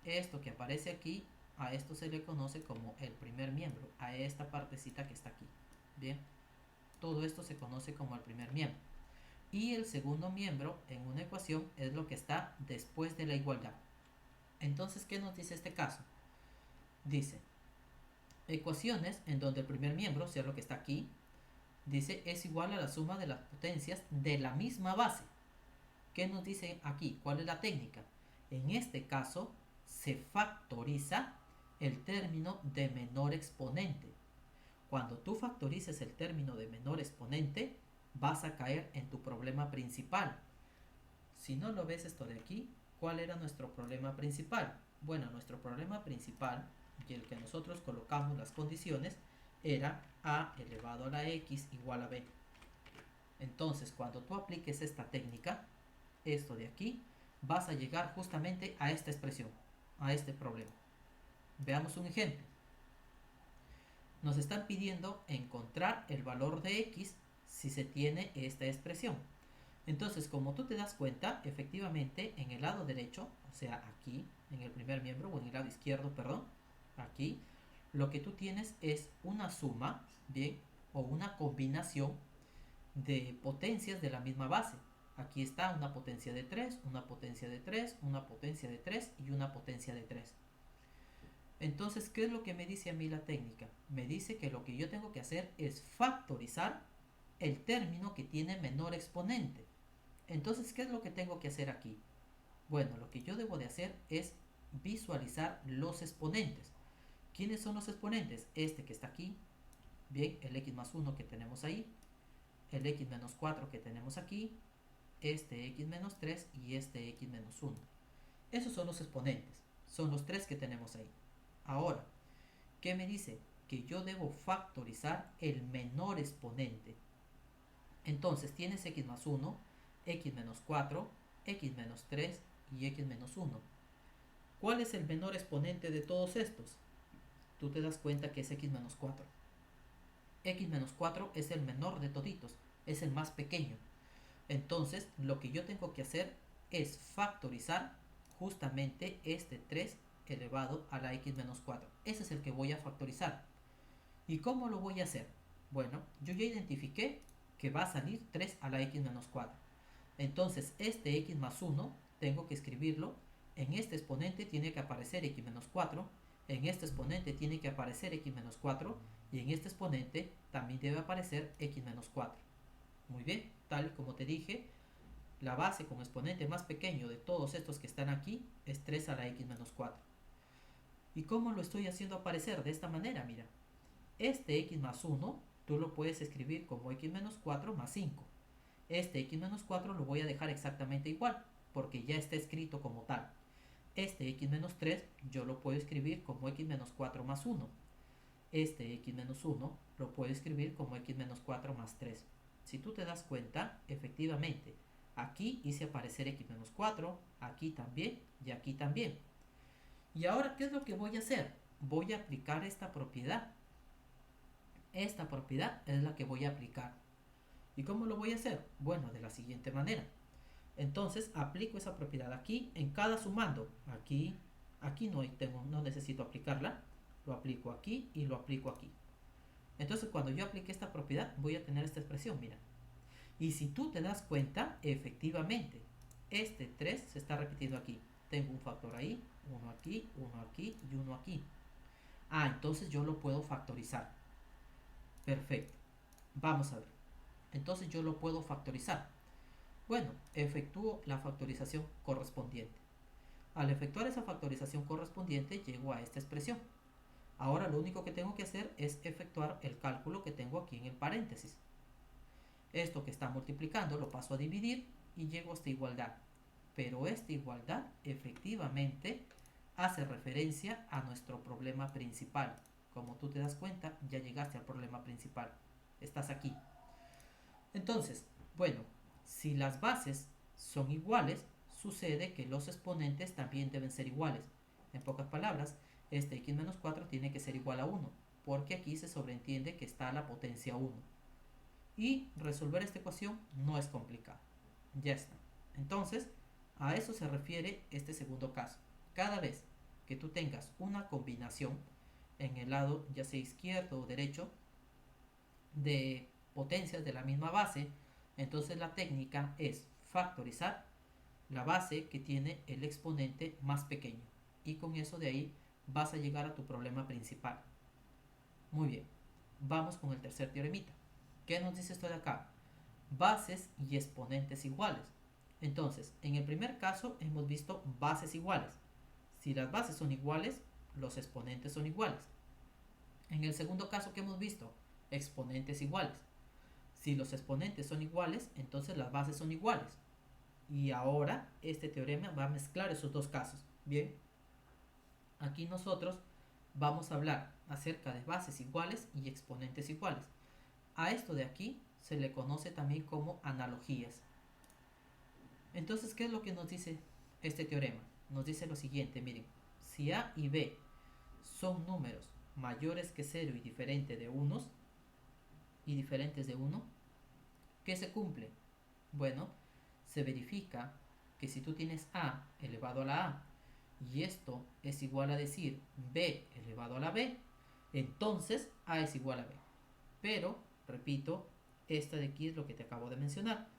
Esto que aparece aquí, a esto se le conoce como el primer miembro, a esta partecita que está aquí. Bien, todo esto se conoce como el primer miembro. Y el segundo miembro en una ecuación es lo que está después de la igualdad. Entonces, ¿qué nos dice este caso? Dice, ecuaciones en donde el primer miembro, sea lo que está aquí, dice es igual a la suma de las potencias de la misma base. ¿Qué nos dice aquí? ¿Cuál es la técnica? En este caso, se factoriza el término de menor exponente. Cuando tú factorices el término de menor exponente, vas a caer en tu problema principal. Si no lo ves esto de aquí, ¿cuál era nuestro problema principal? Bueno, nuestro problema principal, y el que nosotros colocamos las condiciones, era a elevado a la x igual a b. Entonces, cuando tú apliques esta técnica, esto de aquí, vas a llegar justamente a esta expresión, a este problema. Veamos un ejemplo. Nos están pidiendo encontrar el valor de x si se tiene esta expresión. Entonces, como tú te das cuenta, efectivamente en el lado derecho, o sea aquí, en el primer miembro, o en el lado izquierdo, perdón, aquí, lo que tú tienes es una suma, bien, o una combinación de potencias de la misma base. Aquí está una potencia de 3, una potencia de 3, una potencia de 3 y una potencia de 3. Entonces, ¿qué es lo que me dice a mí la técnica? Me dice que lo que yo tengo que hacer es factorizar el término que tiene menor exponente. Entonces, ¿qué es lo que tengo que hacer aquí? Bueno, lo que yo debo de hacer es visualizar los exponentes. ¿Quiénes son los exponentes? Este que está aquí, bien, el x más 1 que tenemos ahí, el x menos 4 que tenemos aquí, este x menos 3 y este x menos 1. Esos son los exponentes, son los tres que tenemos ahí. Ahora, ¿qué me dice? Que yo debo factorizar el menor exponente. Entonces tienes x más 1, x menos 4, x menos 3 y x menos 1. ¿Cuál es el menor exponente de todos estos? Tú te das cuenta que es x menos 4. X menos 4 es el menor de toditos, es el más pequeño. Entonces, lo que yo tengo que hacer es factorizar justamente este 3 elevado a la x menos 4. Ese es el que voy a factorizar. ¿Y cómo lo voy a hacer? Bueno, yo ya identifiqué que va a salir 3 a la x menos 4. Entonces, este x más 1 tengo que escribirlo. En este exponente tiene que aparecer x menos 4. En este exponente tiene que aparecer x menos 4. Y en este exponente también debe aparecer x menos 4. Muy bien, tal como te dije, la base con exponente más pequeño de todos estos que están aquí es 3 a la x menos 4. ¿Y cómo lo estoy haciendo aparecer? De esta manera, mira. Este x más 1 tú lo puedes escribir como x menos 4 más 5. Este x menos 4 lo voy a dejar exactamente igual, porque ya está escrito como tal. Este x menos 3 yo lo puedo escribir como x menos 4 más 1. Este x menos 1 lo puedo escribir como x menos 4 más 3. Si tú te das cuenta, efectivamente, aquí hice aparecer x menos 4, aquí también y aquí también. Y ahora, ¿qué es lo que voy a hacer? Voy a aplicar esta propiedad. Esta propiedad es la que voy a aplicar. ¿Y cómo lo voy a hacer? Bueno, de la siguiente manera. Entonces aplico esa propiedad aquí en cada sumando. Aquí no necesito aplicarla. Lo aplico aquí y lo aplico aquí. Entonces cuando yo aplique esta propiedad voy a tener esta expresión, mira. Y si tú te das cuenta, efectivamente, este 3 se está repitiendo aquí. Tengo un factor ahí, uno aquí, uno aquí y uno aquí. Ah, entonces yo lo puedo factorizar. Perfecto. Vamos a ver. Entonces yo lo puedo factorizar. Bueno, efectúo la factorización correspondiente. Al efectuar esa factorización correspondiente llego a esta expresión. Ahora lo único que tengo que hacer es efectuar el cálculo que tengo aquí en el paréntesis. Esto que está multiplicando lo paso a dividir y llego a esta igualdad. Pero esta igualdad efectivamente hace referencia a nuestro problema principal. Como tú te das cuenta, ya llegaste al problema principal. Estás aquí. Entonces, bueno, si las bases son iguales, sucede que los exponentes también deben ser iguales. En pocas palabras, este x menos 4 tiene que ser igual a 1, porque aquí se sobreentiende que está la potencia 1. Y resolver esta ecuación no es complicado. Ya está. Entonces, a eso se refiere este segundo caso. Cada vez que tú tengas una combinación en el lado ya sea izquierdo o derecho de potencias de la misma base, entonces la técnica es factorizar la base que tiene el exponente más pequeño, y con eso de ahí vas a llegar a tu problema principal. Muy bien, vamos con el tercer teoremita. ¿Qué nos dice esto de acá? Bases y exponentes iguales. Entonces, en el primer caso hemos visto bases iguales. Si las bases son iguales, los exponentes son iguales. En el segundo caso que hemos visto, exponentes iguales. Si los exponentes son iguales, entonces las bases son iguales. Y ahora este teorema va a mezclar esos dos casos. Bien, aquí nosotros vamos a hablar acerca de bases iguales y exponentes iguales. A esto de aquí se le conoce también como analogías. Entonces, ¿qué es lo que nos dice este teorema? Nos dice lo siguiente, miren, si A y B son números mayores que 0 y diferentes de 1, ¿qué se cumple? Bueno, se verifica que si tú tienes A elevado a la A y esto es igual a decir B elevado a la B, entonces A es igual a B. Pero, repito, esta de aquí es lo que te acabo de mencionar.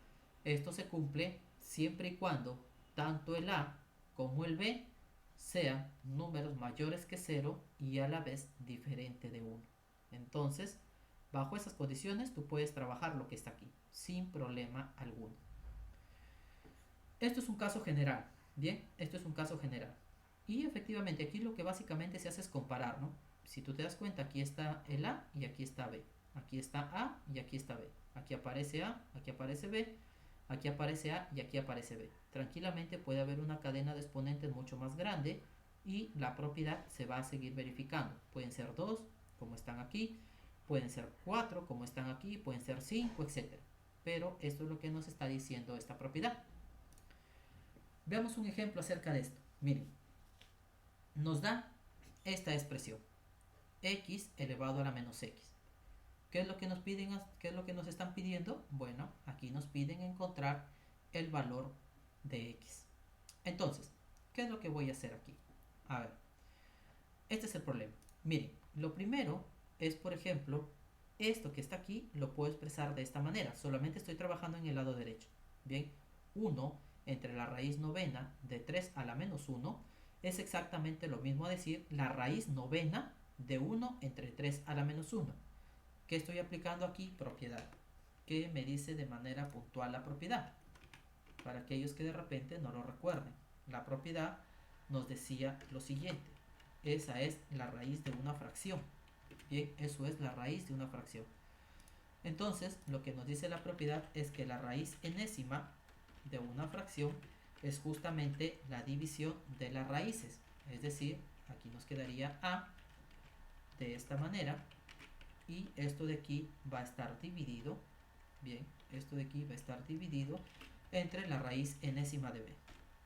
Esto se cumple siempre y cuando tanto el A como el B sean números mayores que 0 y a la vez diferente de 1. Entonces, bajo esas condiciones tú puedes trabajar lo que está aquí, sin problema alguno. Esto es un caso general, ¿bien? Esto es un caso general. Y efectivamente aquí lo que básicamente se hace es comparar, ¿no? Si tú te das cuenta, aquí está el A y aquí está B. Aquí está A y aquí está B. Aquí aparece A, aquí aparece B, aquí aparece A y aquí aparece B. Tranquilamente puede haber una cadena de exponentes mucho más grande y la propiedad se va a seguir verificando. Pueden ser 2, como están aquí, pueden ser 4, como están aquí, pueden ser 5, etc. Pero esto es lo que nos está diciendo esta propiedad. Veamos un ejemplo acerca de esto. Miren, nos da esta expresión, x elevado a la menos x. ¿Qué es lo que nos piden? ¿Qué es lo que nos están pidiendo? Bueno, aquí nos piden encontrar el valor de x. Entonces, ¿qué es lo que voy a hacer aquí? A ver, este es el problema. Miren, lo primero es, por ejemplo, esto que está aquí lo puedo expresar de esta manera. Solamente estoy trabajando en el lado derecho. Bien, 1 entre la raíz novena de 3 a la menos 1 es exactamente lo mismo a decir la raíz novena de 1 entre 3 a la menos 1. ¿Qué estoy aplicando aquí? Propiedad. ¿Qué me dice de manera puntual la propiedad? Para aquellos que de repente no lo recuerden. La propiedad nos decía lo siguiente. Esa es la raíz de una fracción. Bien, eso es la raíz de una fracción. Entonces, lo que nos dice la propiedad es que la raíz enésima de una fracción es justamente la división de las raíces. Es decir, aquí nos quedaría A de esta manera y esto de aquí va a estar dividido, bien, esto de aquí va a estar dividido entre la raíz enésima de B.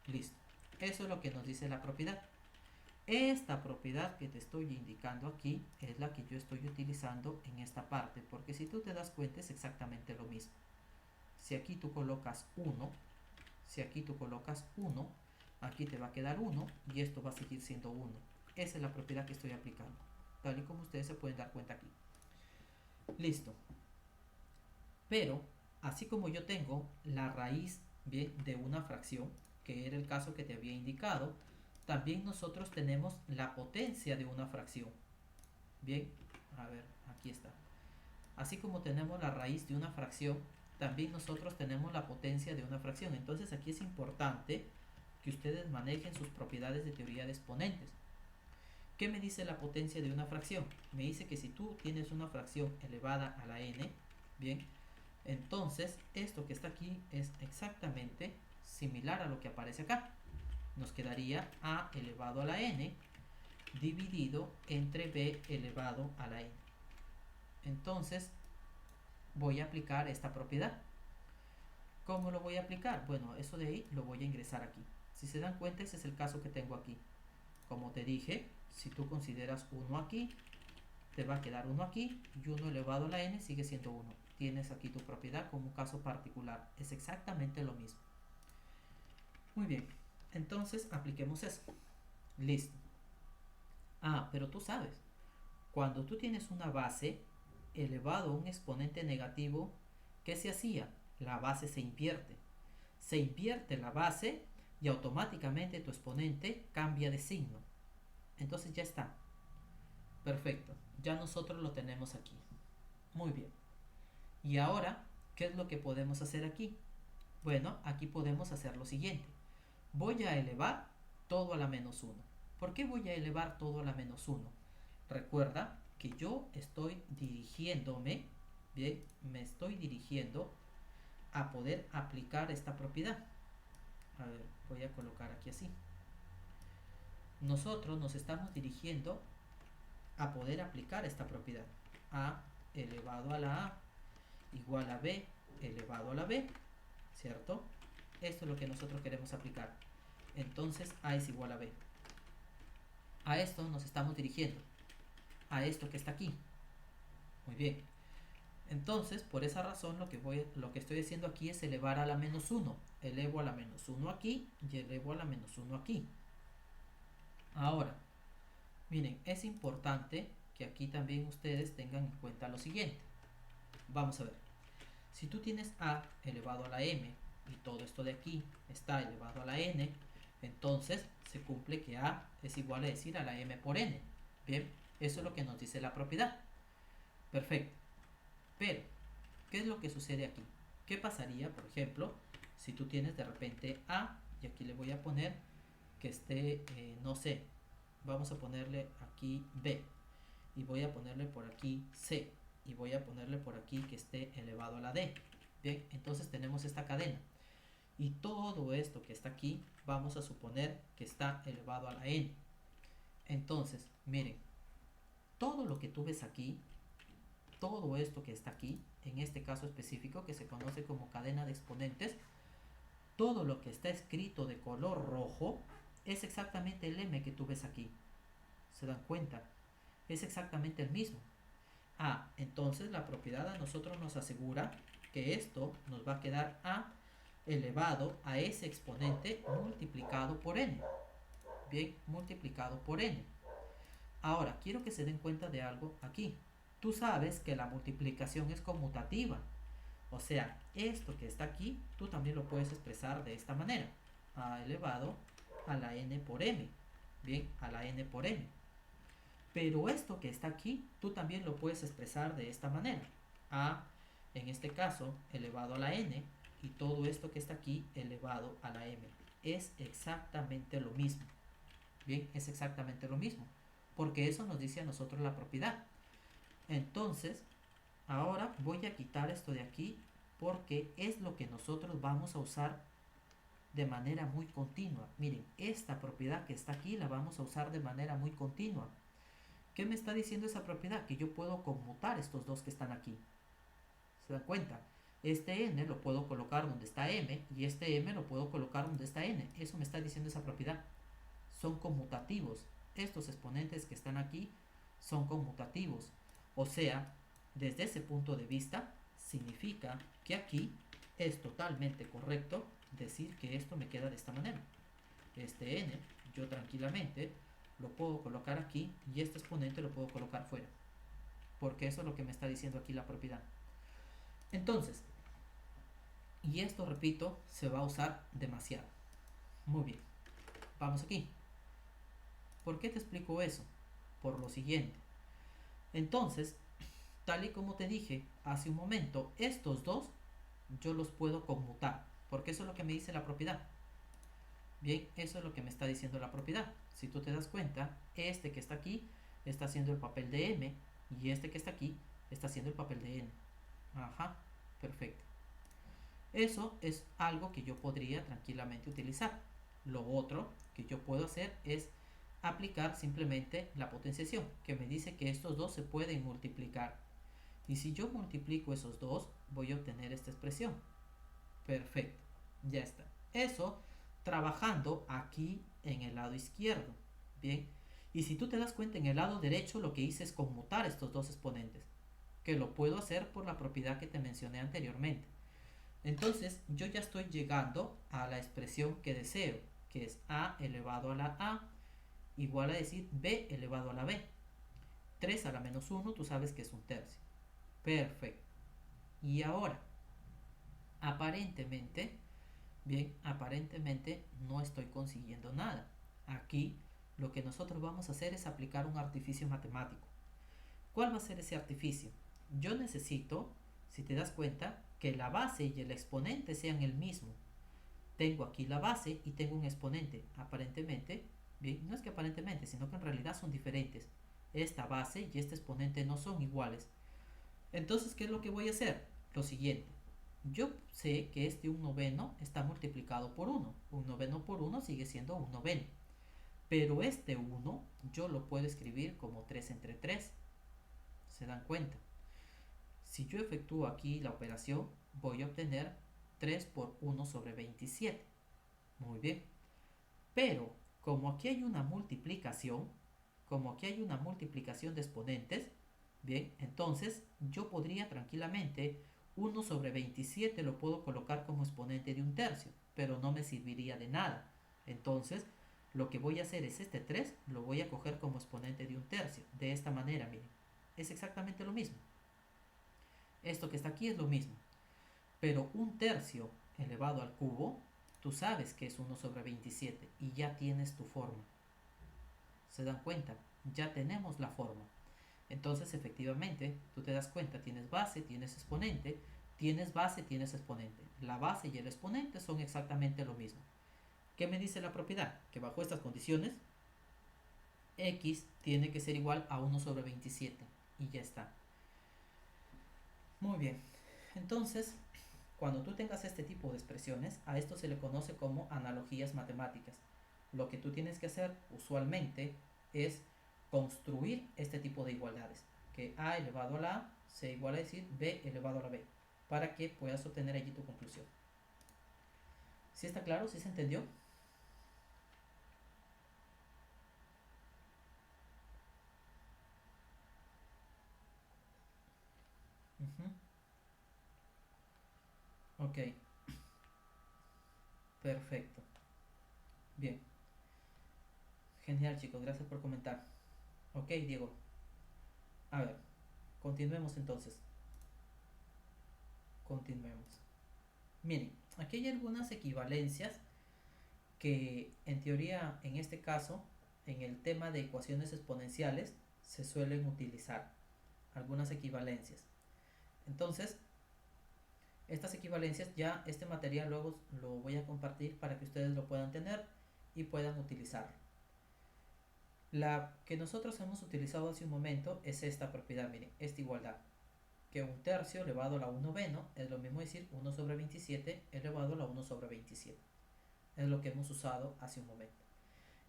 Listo. Eso es lo que nos dice la propiedad. Esta propiedad que te estoy indicando aquí es la que yo estoy utilizando en esta parte, porque si tú te das cuenta es exactamente lo mismo. Si aquí tú colocas 1, si aquí tú colocas 1, aquí te va a quedar 1 y esto va a seguir siendo 1. Esa es la propiedad que estoy aplicando, tal y como ustedes se pueden dar cuenta aquí. Listo. Pero, así como yo tengo la raíz, bien, de una fracción, que era el caso que te había indicado, también nosotros tenemos la potencia de una fracción. Bien, a ver, aquí está. Así como tenemos la raíz de una fracción, también nosotros tenemos la potencia de una fracción. Entonces aquí es importante que ustedes manejen sus propiedades de teoría de exponentes. ¿Qué me dice la potencia de una fracción? Me dice que si tú tienes una fracción elevada a la n, bien, entonces esto que está aquí es exactamente similar a lo que aparece acá. nos quedaría a elevado a la n dividido entre b elevado a la n. Entonces voy a aplicar esta propiedad. ¿Cómo lo voy a aplicar? Bueno, eso de ahí lo voy a ingresar aquí. Si se dan cuenta, ese es el caso que tengo aquí. Como te dije, si tú consideras 1 aquí, te va a quedar 1 aquí y 1 elevado a la n sigue siendo 1. Tienes aquí tu propiedad como un caso particular. Es exactamente lo mismo. Muy bien, entonces apliquemos eso. Listo. Pero tú sabes, cuando tú tienes una base elevado a un exponente negativo, ¿qué se hacía? La base se invierte. Se invierte la base y automáticamente tu exponente cambia de signo. Entonces ya está. Perfecto. Ya nosotros lo tenemos aquí. Muy bien. Y ahora, ¿qué es lo que podemos hacer aquí? Bueno, aquí podemos hacer lo siguiente. Voy a elevar todo a la menos 1. ¿Por qué voy a elevar todo a la menos 1? Recuerda que yo estoy dirigiéndome, bien, me estoy dirigiendo a poder aplicar esta propiedad. A ver, voy a colocar aquí así. Nosotros nos estamos dirigiendo a poder aplicar esta propiedad. A elevado a la a igual a b elevado a la b, ¿cierto? Esto es lo que nosotros queremos aplicar. Entonces a es igual a b. A esto nos estamos dirigiendo. A esto que está aquí. Muy bien. Entonces, por esa razón, lo que estoy haciendo aquí es elevar a la menos 1. Elevo a la menos 1 aquí y elevo a la menos 1 aquí. Ahora, miren, es importante que aquí también ustedes tengan en cuenta lo siguiente. Vamos a ver. Si tú tienes a elevado a la m y todo esto de aquí está elevado a la n, entonces se cumple que a es igual a decir a la m por n. Bien, eso es lo que nos dice la propiedad. Perfecto. Pero, ¿qué es lo que sucede aquí? ¿Qué pasaría, por ejemplo, si tú tienes de repente a, y aquí le voy a poner que esté, no sé, vamos a ponerle aquí b, y voy a ponerle por aquí c, y voy a ponerle por aquí que esté elevado a la d. Bien, entonces tenemos esta cadena. Y todo esto que está aquí, vamos a suponer que está elevado a la n. Entonces, miren, todo lo que tú ves aquí, todo esto que está aquí, en este caso específico que se conoce como cadena de exponentes, todo lo que está escrito de color rojo es exactamente el m que tú ves aquí. ¿Se dan cuenta? Es exactamente el mismo. Entonces la propiedad a nosotros nos asegura que esto nos va a quedar a elevado a ese exponente multiplicado por n. Bien, multiplicado por n. Ahora, quiero que se den cuenta de algo aquí. Tú sabes que la multiplicación es conmutativa. O sea, esto que está aquí, tú también lo puedes expresar de esta manera. A elevado a la n por m. Bien, a la n por m. Pero esto que está aquí, tú también lo puedes expresar de esta manera. A, en este caso, elevado a la n. Y todo esto que está aquí, elevado a la m. Es exactamente lo mismo. Bien, es exactamente lo mismo. Porque eso nos dice a nosotros la propiedad. Entonces, ahora voy a quitar esto de aquí porque es lo que nosotros vamos a usar de manera muy continua. Miren, esta propiedad que está aquí la vamos a usar de manera muy continua. ¿Qué me está diciendo esa propiedad? Que yo puedo conmutar estos dos que están aquí. ¿Se dan cuenta? Este n lo puedo colocar donde está m y este m lo puedo colocar donde está n. Eso me está diciendo esa propiedad. Son conmutativos. Estos exponentes que están aquí son conmutativos. O sea, desde ese punto de vista, significa que aquí es totalmente correcto decir que esto me queda de esta manera. Este n, yo tranquilamente lo puedo colocar aquí y este exponente lo puedo colocar fuera. Porque eso es lo que me está diciendo aquí la propiedad. Entonces, y esto, repito, se va a usar demasiado. Muy bien. Vamos aquí. ¿Por qué te explico eso? Por lo siguiente. Entonces, tal y como te dije hace un momento, estos dos yo los puedo conmutar, porque eso es lo que me dice la propiedad. Bien, eso es lo que me está diciendo la propiedad. Si tú te das cuenta, este que está aquí está haciendo el papel de m y este que está aquí está haciendo el papel de n. Ajá, perfecto. Eso es algo que yo podría tranquilamente utilizar. Lo otro que yo puedo hacer es aplicar simplemente la potenciación, que me dice que estos dos se pueden multiplicar. Y si yo multiplico esos dos, voy a obtener esta expresión. Perfecto, ya está. Eso trabajando aquí en el lado izquierdo. Bien, y si tú te das cuenta, en el lado derecho lo que hice es conmutar estos dos exponentes, que lo puedo hacer por la propiedad que te mencioné anteriormente. Entonces yo ya estoy llegando a la expresión que deseo, que es a elevado a la a igual a decir b elevado a la b. 3 a la menos 1 tú sabes que es un tercio. Perfecto. Y ahora, aparentemente, bien, aparentemente no estoy consiguiendo nada. Aquí lo que nosotros vamos a hacer es aplicar un artificio matemático. ¿Cuál va a ser ese artificio? Yo necesito, si te das cuenta, que la base y el exponente sean el mismo. Tengo aquí la base y tengo un exponente. Aparentemente, bien, no es que aparentemente, sino que en realidad son diferentes. Esta base y este exponente no son iguales. Entonces, ¿qué es lo que voy a hacer? Lo siguiente. Yo sé que este 1/9 está multiplicado por 1. 1/9 por 1 sigue siendo 1/9. Pero este 1 yo lo puedo escribir como 3 entre 3. ¿Se dan cuenta? Si yo efectúo aquí la operación, voy a obtener 3 por 1 sobre 27. Muy bien. Pero, como aquí hay una multiplicación, de exponentes, bien, entonces yo podría tranquilamente 1 sobre 27 lo puedo colocar como exponente de un tercio, pero no me serviría de nada. Entonces, lo que voy a hacer es este 3, lo voy a coger como exponente de un tercio. De esta manera, miren, es exactamente lo mismo. Esto que está aquí es lo mismo. Pero un tercio elevado al cubo, tú sabes que es 1 sobre 27 y ya tienes tu forma. ¿Se dan cuenta? Ya tenemos la forma. Entonces, efectivamente, tú te das cuenta, tienes base, tienes exponente, tienes base, tienes exponente. La base y el exponente son exactamente lo mismo. ¿Qué me dice la propiedad? Que bajo estas condiciones, x tiene que ser igual a 1 sobre 27. Y ya está. Muy bien. Entonces, cuando tú tengas este tipo de expresiones, a esto se le conoce como analogías matemáticas. Lo que tú tienes que hacer usualmente es construir este tipo de igualdades. Que a elevado a la a sea igual a decir b elevado a la b, para que puedas obtener allí tu conclusión. ¿Sí está claro? ¿Sí se entendió? Uh-huh. Ok, perfecto. Bien, genial chicos, gracias por comentar. Ok, Diego. A ver, continuemos entonces. Continuemos. Miren, aquí hay algunas equivalencias que en teoría, en este caso, en el tema de ecuaciones exponenciales, se suelen utilizar algunas equivalencias. Entonces, estas equivalencias ya este material luego lo voy a compartir para que ustedes lo puedan tener y puedan utilizarlo. La que nosotros hemos utilizado hace un momento es esta propiedad, miren, esta igualdad. Que un tercio elevado a la 1/9 es lo mismo decir 1 sobre 27 elevado a la 1 sobre 27. Es lo que hemos usado hace un momento.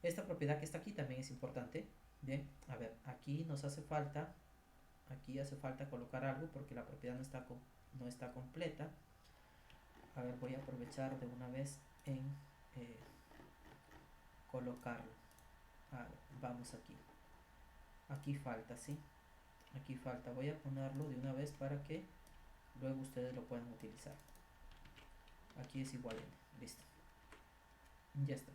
Esta propiedad que está aquí también es importante. Bien, a ver, aquí nos hace falta, aquí hace falta colocar algo porque la propiedad no está completa. A ver, voy a aprovechar de una vez en eh, colocarlo. A ver, vamos aquí. Aquí falta, ¿sí? Aquí falta. Voy a ponerlo de una vez para que luego ustedes lo puedan utilizar. Aquí es igual n. Listo. Ya está.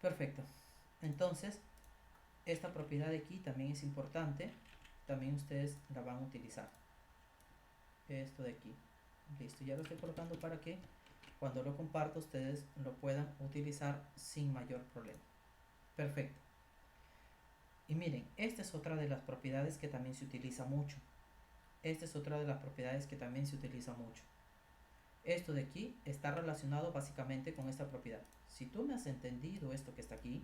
Perfecto. Entonces, esta propiedad de aquí también es importante. También ustedes la van a utilizar. Esto de aquí. Listo, ya lo estoy colocando para que cuando lo comparto ustedes lo puedan utilizar sin mayor problema. Perfecto. Y miren, esta es otra de las propiedades que también se utiliza mucho. Esta es otra de las propiedades que también se utiliza mucho. Esto de aquí está relacionado básicamente con esta propiedad. Si tú me has entendido esto que está aquí,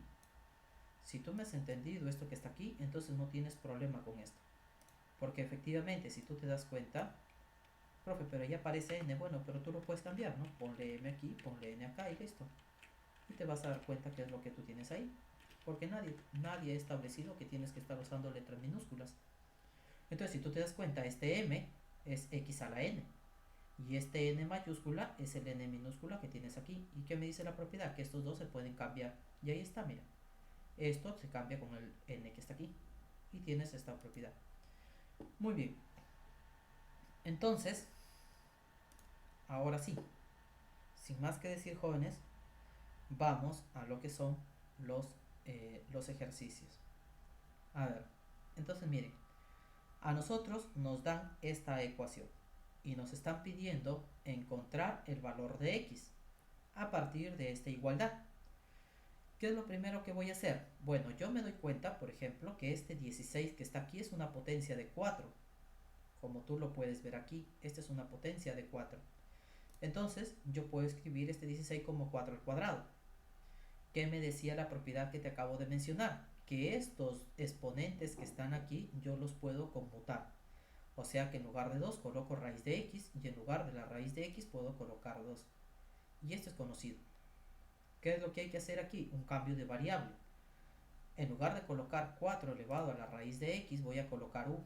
entonces no tienes problema con esto. Porque efectivamente, si tú te das cuenta, profe, pero ya aparece n, bueno, pero tú lo puedes cambiar, ¿no? Ponle m aquí, ponle n acá y listo. y te vas a dar cuenta qué es lo que tú tienes ahí. Porque nadie ha establecido que tienes que estar usando letras minúsculas. Entonces, si tú te das cuenta, este m es x a la n. Y este n mayúscula es el n minúscula que tienes aquí. ¿Y qué me dice la propiedad? Que estos dos se pueden cambiar. Y ahí está, mira. Esto se cambia con el n que está aquí. Y tienes esta propiedad. Muy bien. Entonces, ahora sí, sin más que decir, jóvenes, vamos a lo que son los ejercicios. A ver, entonces miren, a nosotros nos dan esta ecuación y nos están pidiendo encontrar el valor de x a partir de esta igualdad. ¿Qué es lo primero que voy a hacer? Bueno, yo me doy cuenta, por ejemplo, que este 16 que está aquí es una potencia de 4. Como tú lo puedes ver aquí, esta es una potencia de 4. Entonces, yo puedo escribir este 16 como 4 al cuadrado. ¿Qué me decía la propiedad que te acabo de mencionar? Que estos exponentes que están aquí, yo los puedo conmutar. O sea que en lugar de 2 coloco raíz de x y en lugar de la raíz de x puedo colocar 2. Y esto es conocido. ¿Qué es lo que hay que hacer aquí? Un cambio de variable. En lugar de colocar 4 elevado a la raíz de x, voy a colocar u.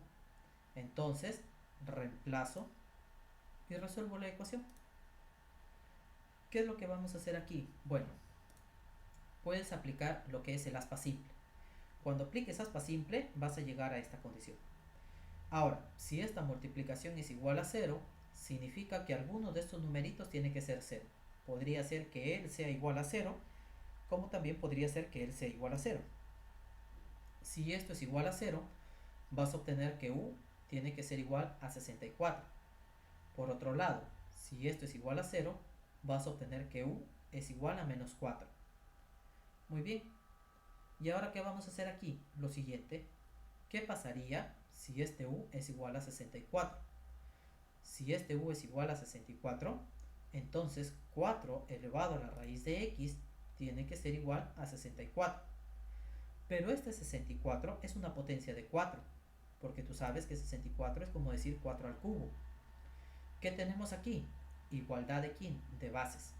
Entonces, reemplazo y resuelvo la ecuación. ¿Qué es lo que vamos a hacer aquí? Bueno, puedes aplicar lo que es el aspa simple. Cuando apliques aspa simple, vas a llegar a esta condición. Ahora, si esta multiplicación es igual a 0, significa que alguno de estos numeritos tiene que ser 0. Podría ser que él sea igual a 0, como también podría ser que él sea igual a 0. Si esto es igual a 0, vas a obtener que u tiene que ser igual a 64. Por otro lado, si esto es igual a 0, vas a obtener que u es igual a menos 4. Muy bien. ¿Y ahora qué vamos a hacer aquí? Lo siguiente. ¿Qué pasaría si este u es igual a 64? Si este u es igual a 64, entonces 4 elevado a la raíz de x tiene que ser igual a 64. Pero este 64 es una potencia de 4, porque tú sabes que 64 es como decir 4 al cubo. ¿Qué tenemos aquí? Igualdad de ¿quién? De bases.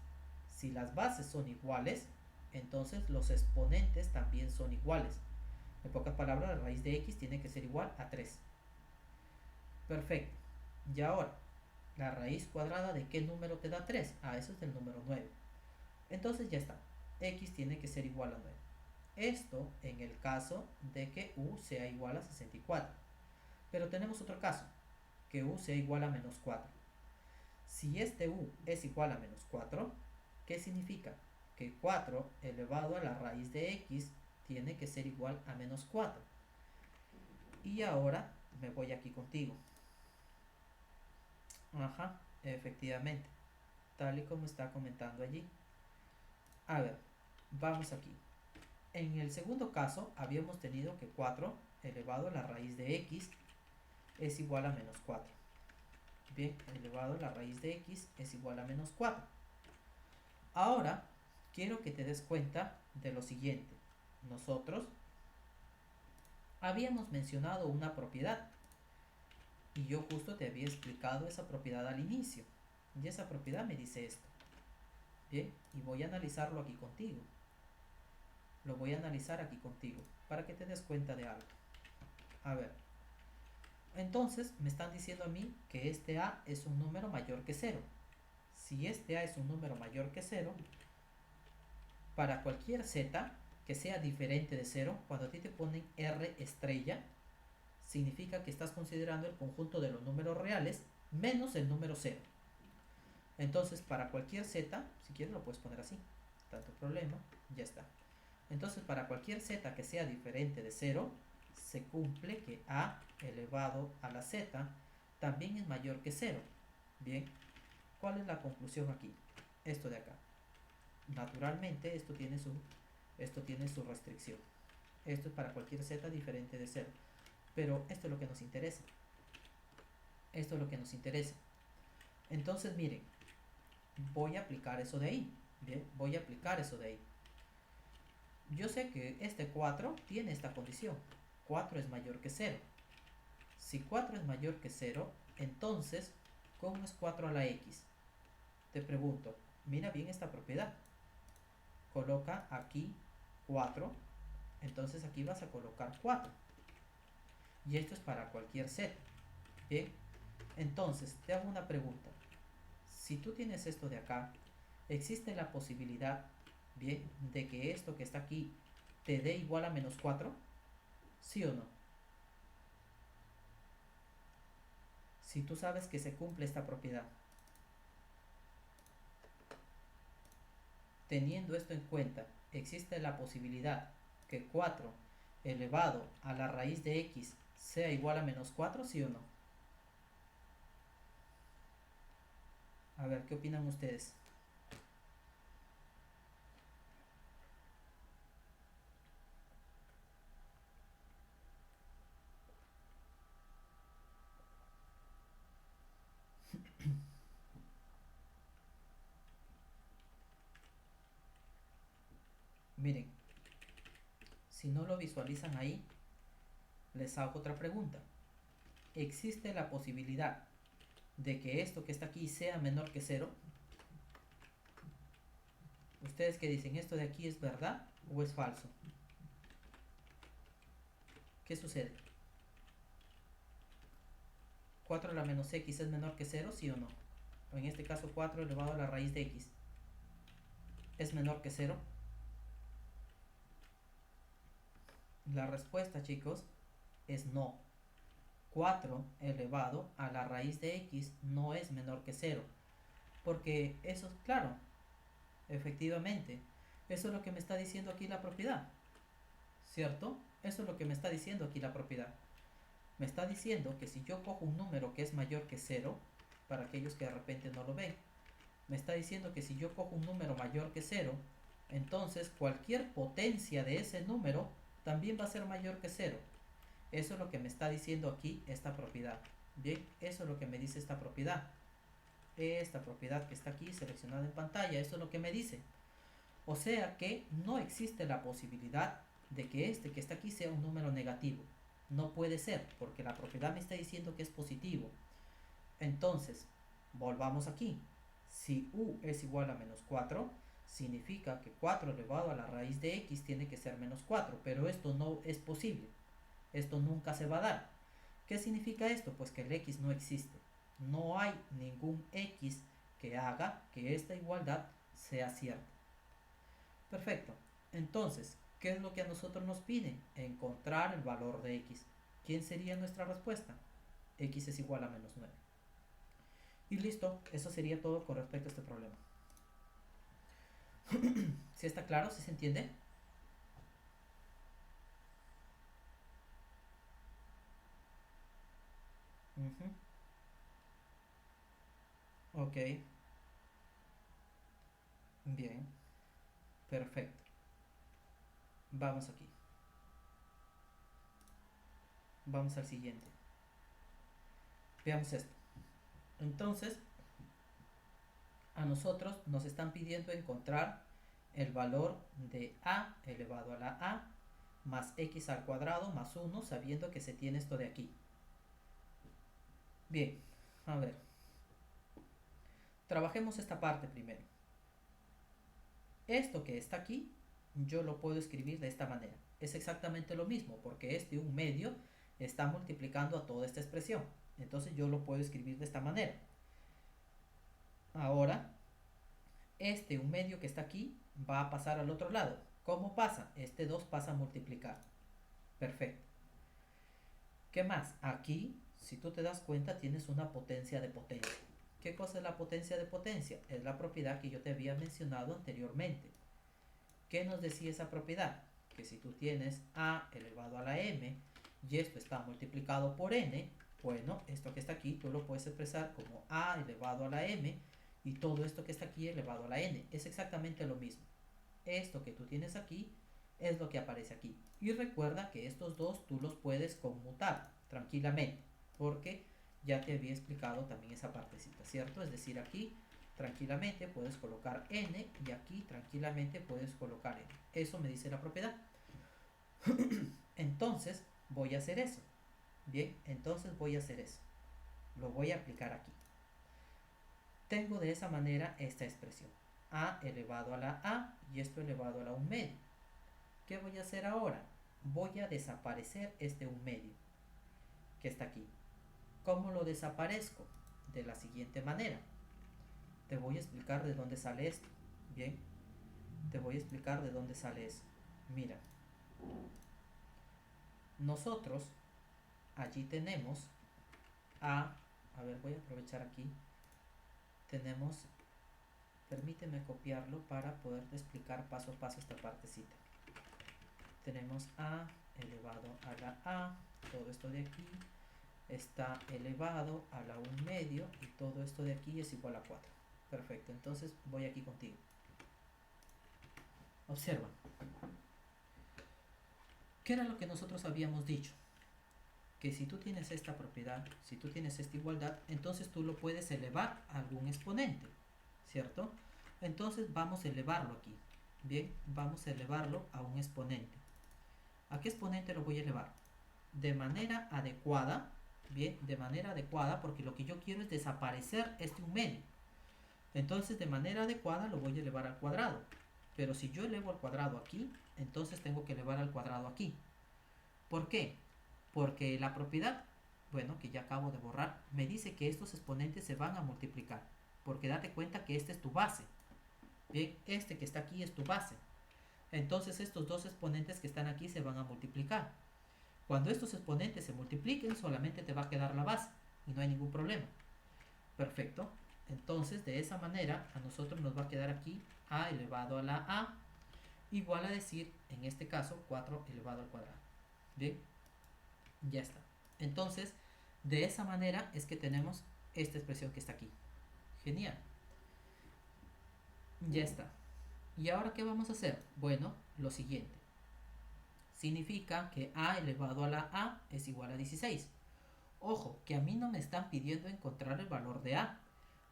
Si las bases son iguales, entonces los exponentes también son iguales. En pocas palabras, la raíz de x tiene que ser igual a 3. Perfecto. Y ahora, la raíz cuadrada de qué número te da 3? Ah, eso es del número 9. Entonces ya está. X tiene que ser igual a 9. Esto en el caso de que u sea igual a 64. Pero tenemos otro caso, que u sea igual a menos 4. Si este u es igual a menos 4, ¿qué significa? Que 4 elevado a la raíz de x tiene que ser igual a menos 4. Y ahora me voy aquí contigo. Ajá, efectivamente, tal y como está comentando allí. A ver, vamos aquí. En el segundo caso habíamos tenido que 4 elevado a la raíz de x es igual a menos 4. Bien, elevado a la raíz de x es igual a menos 4. Ahora, quiero que te des cuenta de lo siguiente. Nosotros habíamos mencionado una propiedad y yo justo te había explicado esa propiedad al inicio. Y esa propiedad me dice esto. Bien, y voy a analizarlo aquí contigo. Lo voy a analizar aquí contigo para que te des cuenta de algo. A ver, entonces me están diciendo a mí que este a es un número mayor que 0. Si este a es un número mayor que 0, para cualquier z que sea diferente de 0, cuando a ti te ponen r estrella, significa que estás considerando el conjunto de los números reales menos el número 0. Entonces, para cualquier z, si quieres lo puedes poner así, tanto problema, ya está. Entonces, para cualquier z que sea diferente de 0, se cumple que a elevado a la z también es mayor que 0. Bien, ¿cuál es la conclusión aquí? Esto de acá. Naturalmente, esto tiene su restricción. Esto es para cualquier z diferente de 0. Pero esto es lo que nos interesa. Esto es lo que nos interesa. Entonces, miren, voy a aplicar eso de ahí. Bien, voy a aplicar eso de ahí. Yo sé que este 4 tiene esta condición. 4 es mayor que 0. Si 4 es mayor que 0, entonces, ¿cómo es 4 a la x? Te pregunto, mira bien esta propiedad. coloca aquí 4. Entonces aquí vas a colocar 4. Y esto es para cualquier set. Bien. Entonces, te hago una pregunta. Si tú tienes esto de acá, ¿existe la posibilidad, bien, de que esto que está aquí te dé igual a menos 4? ¿Sí o no? Si tú sabes que se cumple esta propiedad. Teniendo esto en cuenta, existe la posibilidad que 4 elevado a la raíz de x sea igual a menos 4, ¿sí o no? A ver, ¿qué opinan ustedes? Miren, si no lo visualizan ahí, les hago otra pregunta. ¿Existe la posibilidad de que esto que está aquí sea menor que 0? ¿Ustedes qué dicen? ¿Esto de aquí es verdad o es falso? ¿Qué sucede? 4 a la menos x es menor que 0, ¿sí o no? O en este caso 4 elevado a la raíz de x es menor que 0. La respuesta, chicos, es no. 4 elevado a la raíz de x no es menor que 0. Porque eso es claro, efectivamente. Eso es lo que me está diciendo aquí la propiedad. ¿Cierto? Eso es lo que me está diciendo aquí la propiedad. Me está diciendo que si yo cojo un número que es mayor que 0, para aquellos que de repente no lo ven, me está diciendo que si yo cojo un número mayor que 0, entonces cualquier potencia de ese número también va a ser mayor que 0. Eso es lo que me está diciendo aquí esta propiedad. Bien, eso es lo que me dice esta propiedad. Esta propiedad que está aquí seleccionada en pantalla, eso es lo que me dice. O sea que no existe la posibilidad de que este que está aquí sea un número negativo. No puede ser, porque la propiedad me está diciendo que es positivo. Entonces, volvamos aquí. Si u es igual a menos 4, significa que 4 elevado a la raíz de x tiene que ser menos 4, pero esto no es posible. Esto nunca se va a dar. ¿Qué significa esto? Pues que el x no existe. No hay ningún x que haga que esta igualdad sea cierta. Perfecto. Entonces, ¿qué es lo que a nosotros nos pide? Encontrar el valor de x. ¿Quién sería nuestra respuesta? X es igual a menos 9. Y listo, eso sería todo con respecto a este problema. ¿Sí está claro? ¿Sí se entiende? Uh-huh. Ok, bien, perfecto. Vamos aquí. Vamos al siguiente. Veamos esto. Entonces, a nosotros nos están pidiendo encontrar el valor de a elevado a la a más x al cuadrado más 1, sabiendo que se tiene esto de aquí. Bien, a ver. Trabajemos esta parte primero. Esto que está aquí, yo lo puedo escribir de esta manera. Es exactamente lo mismo, porque este 1/2 está multiplicando a toda esta expresión. Entonces yo lo puedo escribir de esta manera. Ahora, este 1/2 que está aquí va a pasar al otro lado. ¿Cómo pasa? Este 2 pasa a multiplicar. Perfecto. ¿Qué más? Aquí, si tú te das cuenta, tienes una potencia de potencia. ¿Qué cosa es la potencia de potencia? Es la propiedad que yo te había mencionado anteriormente. ¿Qué nos decía esa propiedad? Que si tú tienes a elevado a la m y esto está multiplicado por n, bueno, esto que está aquí tú lo puedes expresar como a elevado a la m y todo esto que está aquí elevado a la n. Es exactamente lo mismo. Esto que tú tienes aquí es lo que aparece aquí. Y recuerda que estos dos tú los puedes conmutar tranquilamente, porque ya te había explicado también esa partecita, ¿cierto? Es decir, aquí tranquilamente puedes colocar n y aquí tranquilamente puedes colocar n. Eso me dice la propiedad. Entonces voy a hacer eso. Bien, entonces voy a hacer eso. Lo voy a aplicar aquí. Tengo de esa manera esta expresión. a elevado a la a y esto elevado a la 1/2. ¿Qué voy a hacer ahora? Voy a desaparecer este 1/2 que está aquí. ¿Cómo lo desaparezco? De la siguiente manera. Te voy a explicar de dónde sale esto. Bien, te voy a explicar de dónde sale eso. Mira, nosotros allí tenemos a ver, voy a aprovechar aquí. Tenemos, permíteme copiarlo para poder explicar paso a paso esta partecita. Tenemos a elevado a la a, todo esto de aquí está elevado a la 1/2 y todo esto de aquí es igual a 4. Perfecto, entonces voy aquí contigo. Observa. ¿Qué era lo que nosotros habíamos dicho? Que si tú tienes esta propiedad, si tú tienes esta igualdad, entonces tú lo puedes elevar a algún exponente, ¿cierto? Entonces vamos a elevarlo aquí. Bien, vamos a elevarlo a un exponente. ¿A qué exponente lo voy a elevar? De manera adecuada, bien, de manera adecuada, porque lo que yo quiero es desaparecer este 1/2. Entonces de manera adecuada lo voy a elevar al cuadrado. Pero si yo elevo al cuadrado aquí, entonces tengo que elevar al cuadrado aquí. ¿Por qué? Porque la propiedad, bueno, que ya acabo de borrar, me dice que estos exponentes se van a multiplicar. Porque date cuenta que esta es tu base. Bien, este que está aquí es tu base. Entonces estos dos exponentes que están aquí se van a multiplicar. Cuando estos exponentes se multipliquen, solamente te va a quedar la base. Y no hay ningún problema. Perfecto. Entonces, de esa manera, a nosotros nos va a quedar aquí a elevado a la a igual a decir, en este caso, 4 elevado al cuadrado. Bien, ya está. Entonces, de esa manera es que tenemos esta expresión que está aquí. Genial. Ya está. ¿Y ahora qué vamos a hacer? Bueno, lo siguiente. Significa que a elevado a la a es igual a 16. Ojo, que a mí no me están pidiendo encontrar el valor de a.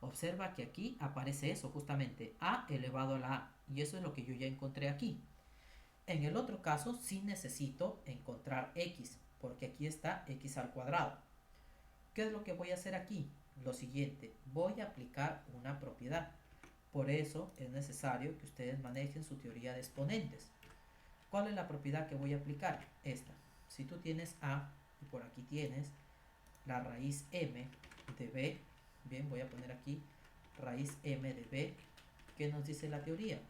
Observa que aquí aparece eso, justamente, a elevado a la a. Y eso es lo que yo ya encontré aquí. En el otro caso sí necesito encontrar x, porque aquí está x al cuadrado. ¿Qué es lo que voy a hacer aquí? Lo siguiente, voy a aplicar una propiedad. Por eso es necesario que ustedes manejen su teoría de exponentes. ¿Cuál es la propiedad que voy a aplicar? Esta. Si tú tienes a y por aquí tienes la raíz m de b, bien, voy a poner aquí raíz m de b, ¿qué nos dice la teoría?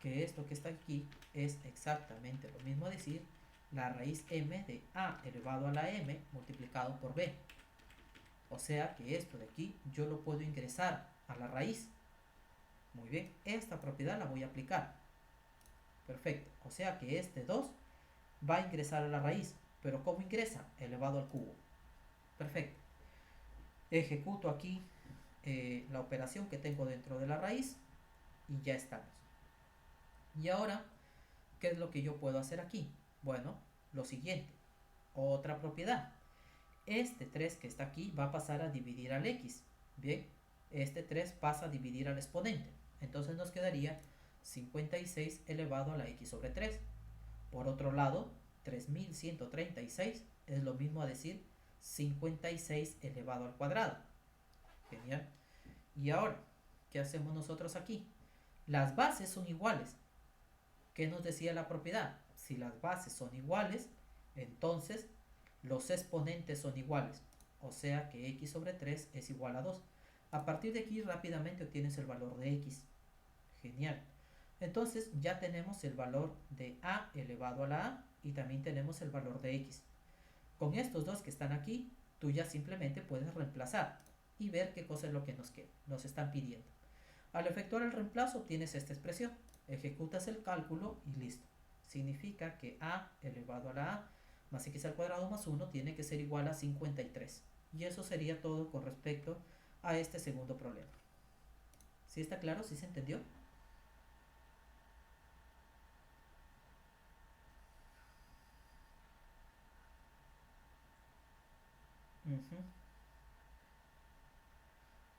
Que esto que está aquí es exactamente lo mismo, decir la raíz m de a elevado a la m multiplicado por b. O sea que esto de aquí yo lo puedo ingresar a la raíz. Muy bien, esta propiedad la voy a aplicar. Perfecto, o sea que este 2 va a ingresar a la raíz. Pero ¿cómo ingresa? Elevado al cubo. Perfecto. Ejecuto aquí la operación que tengo dentro de la raíz y ya estamos. Y ahora, ¿qué es lo que yo puedo hacer aquí? Bueno, lo siguiente, otra propiedad. Este 3 que está aquí va a pasar a dividir al x. Bien, este 3 pasa a dividir al exponente. Entonces nos quedaría 56 elevado a la x sobre 3. Por otro lado, 3136 es lo mismo a decir 56 elevado al cuadrado. Genial. Y ahora, ¿qué hacemos nosotros aquí? Las bases son iguales. ¿Qué nos decía la propiedad? Si las bases son iguales, entonces los exponentes son iguales. O sea que x sobre 3 es igual a 2. A partir de aquí rápidamente obtienes el valor de x. Genial. Entonces ya tenemos el valor de a elevado a la a y también tenemos el valor de x. Con estos dos que están aquí, tú ya simplemente puedes reemplazar y ver qué cosa es lo que nos están pidiendo. Al efectuar el reemplazo obtienes esta expresión. Ejecutas el cálculo y listo. Significa que a elevado a la a más x al cuadrado más 1 tiene que ser igual a 53. Y eso sería todo con respecto a este segundo problema. ¿Sí está claro? ¿Sí se entendió?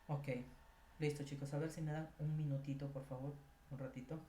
Ok, listo chicos, a ver si me dan un minutito por favor, un ratito.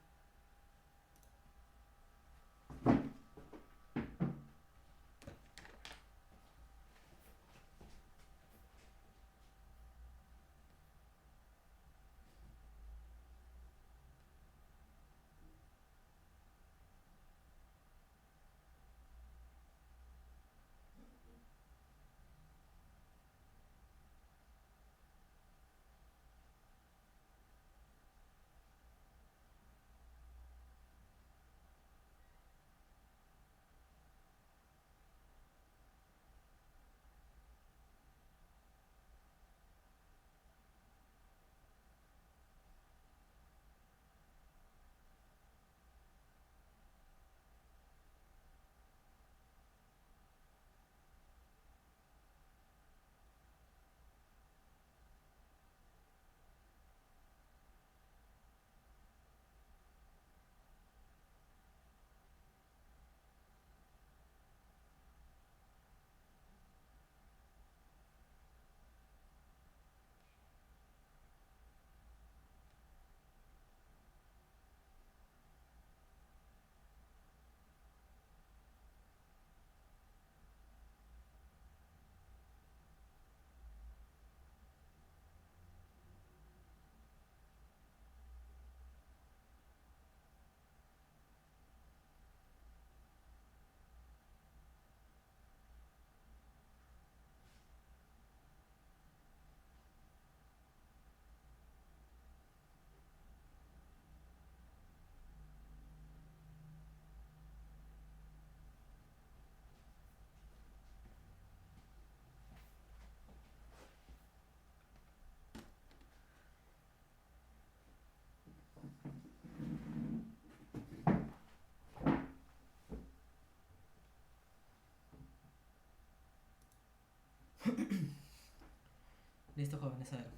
Listo, jóvenes, a ver,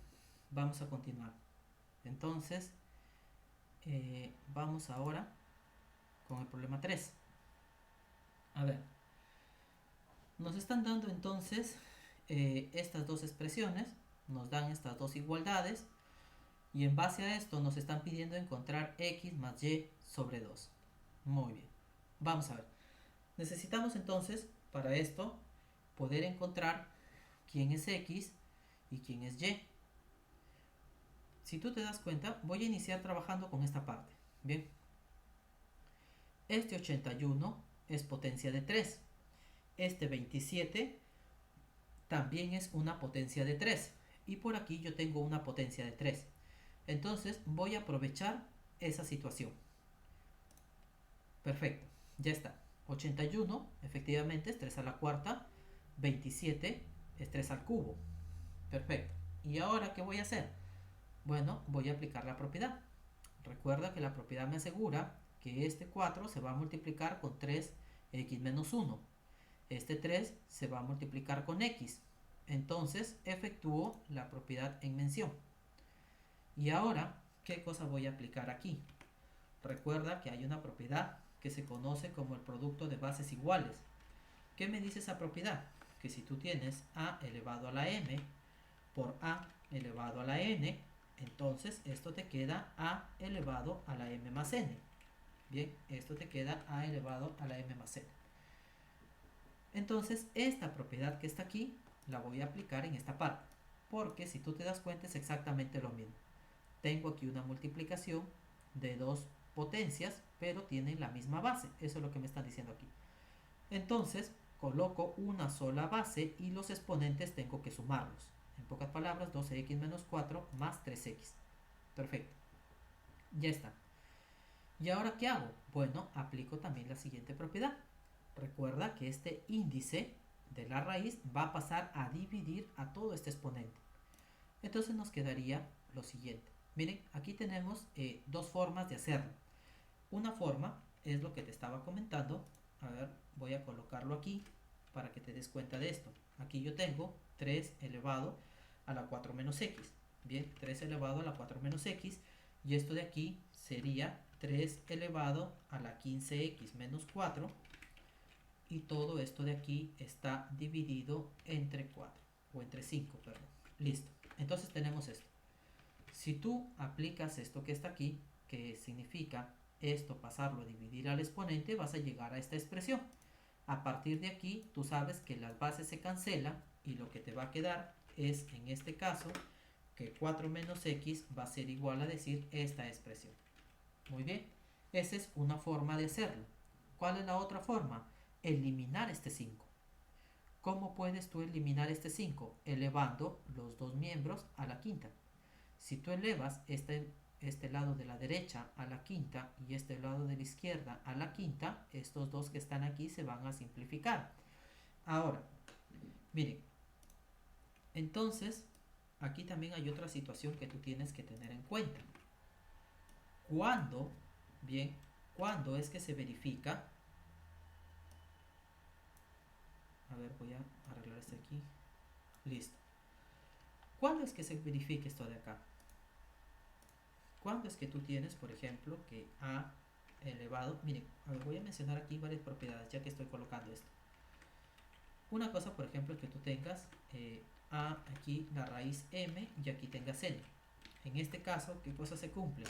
vamos a continuar. Entonces, vamos ahora con el problema 3. A ver, nos están dando entonces estas dos expresiones, nos dan estas dos igualdades, y en base a esto nos están pidiendo encontrar x más y sobre 2. Muy bien, vamos a ver. Necesitamos entonces, para esto, poder encontrar quién es x y quién es y. Si tú te das cuenta, voy a iniciar trabajando con esta parte. Bien, este 81 es potencia de 3. Este 27 también es una potencia de 3. Y por aquí yo tengo una potencia de 3. Entonces voy a aprovechar esa situación. Perfecto, ya está. 81 efectivamente es 3 a la cuarta. 27 es 3 al cubo. Perfecto. ¿Y ahora qué voy a hacer? Bueno, voy a aplicar la propiedad. Recuerda que la propiedad me asegura que este 4 se va a multiplicar con 3x menos 1. Este 3 se va a multiplicar con x. Entonces efectúo la propiedad en mención. Y ahora, ¿qué cosa voy a aplicar aquí? Recuerda que hay una propiedad que se conoce como el producto de bases iguales. ¿Qué me dice esa propiedad? Que si tú tienes a elevado a la m por a elevado a la n, entonces esto te queda a elevado a la m más n. Bien, esto te queda a elevado a la m más n. Entonces, esta propiedad que está aquí, la voy a aplicar en esta parte. Porque si tú te das cuenta es exactamente lo mismo. Tengo aquí una multiplicación de dos potencias, pero tienen la misma base. Eso es lo que me están diciendo aquí. Entonces, coloco una sola base y los exponentes tengo que sumarlos. En pocas palabras, 12x menos 4 más 3x. Perfecto. Ya está. ¿Y ahora qué hago? Bueno, aplico también la siguiente propiedad. Recuerda que este índice de la raíz va a pasar a dividir a todo este exponente. Entonces nos quedaría lo siguiente. Miren, aquí tenemos dos formas de hacerlo. Una forma es lo que te estaba comentando. A ver, voy a colocarlo aquí para que te des cuenta de esto. Aquí yo tengo 3 elevado a la 4 menos x. Bien, 3 elevado a la 4 menos x. Y esto de aquí sería 3 elevado a la 15x menos 4. Y todo esto de aquí está dividido entre 4. O entre 5, perdón. Listo. Entonces tenemos esto. Si tú aplicas esto que está aquí, que significa esto pasarlo a dividir al exponente, vas a llegar a esta expresión. A partir de aquí, tú sabes que las bases se cancelan y lo que te va a quedar es, en este caso, que 4 menos x va a ser igual a decir esta expresión. Muy bien, esa es una forma de hacerlo. ¿Cuál es la otra forma? Eliminar este 5. ¿Cómo puedes tú eliminar este 5? Elevando los dos miembros a la quinta. Si tú elevas este lado de la derecha a la quinta y este lado de la izquierda a la quinta, estos dos que están aquí se van a simplificar. Ahora, miren, entonces aquí también hay otra situación que tú tienes que tener en cuenta. ¿Cuándo es que se verifica? A ver, voy a arreglar este aquí. Listo. ¿Cuándo es que se verifique esto de acá? ¿Cuándo es que tú tienes, por ejemplo, que a elevado... Miren, a ver, voy a mencionar aquí varias propiedades, ya que estoy colocando esto. Una cosa, por ejemplo, que tú tengas a aquí la raíz m y aquí tengas n. En este caso, ¿qué cosa se cumple?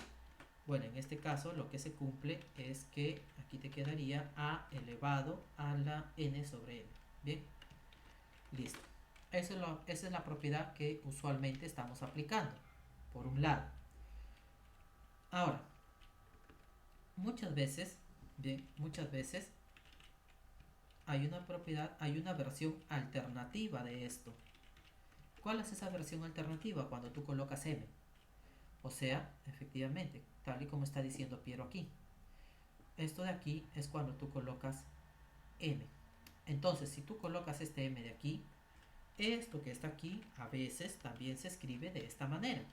Bueno, en este caso lo que se cumple es que aquí te quedaría a elevado a la n sobre m. Bien, listo. Esa es la propiedad que usualmente estamos aplicando, por un lado. Ahora, muchas veces hay una propiedad, hay una versión alternativa de esto. ¿Cuál es esa versión alternativa? Cuando tú colocas m. O sea, efectivamente, tal y como está diciendo Piero aquí. Esto de aquí es cuando tú colocas m. Entonces, si tú colocas este m de aquí, esto que está aquí a veces también se escribe de esta manera.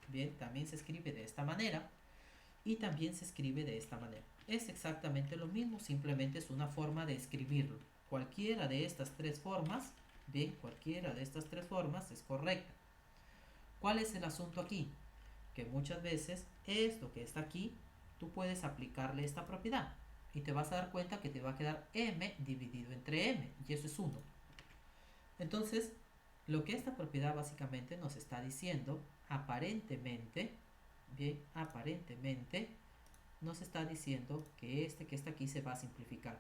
Bien, también se escribe de esta manera y también se escribe de esta manera. Es exactamente lo mismo, simplemente es una forma de escribirlo. Cualquiera de estas tres formas, bien, cualquiera de estas tres formas es correcta. ¿Cuál es el asunto aquí? Que muchas veces esto que está aquí, tú puedes aplicarle esta propiedad y te vas a dar cuenta que te va a quedar m dividido entre m, y eso es 1. Entonces, lo que esta propiedad básicamente nos está diciendo, aparentemente, bien, aparentemente, nos está diciendo que este que está aquí se va a simplificar.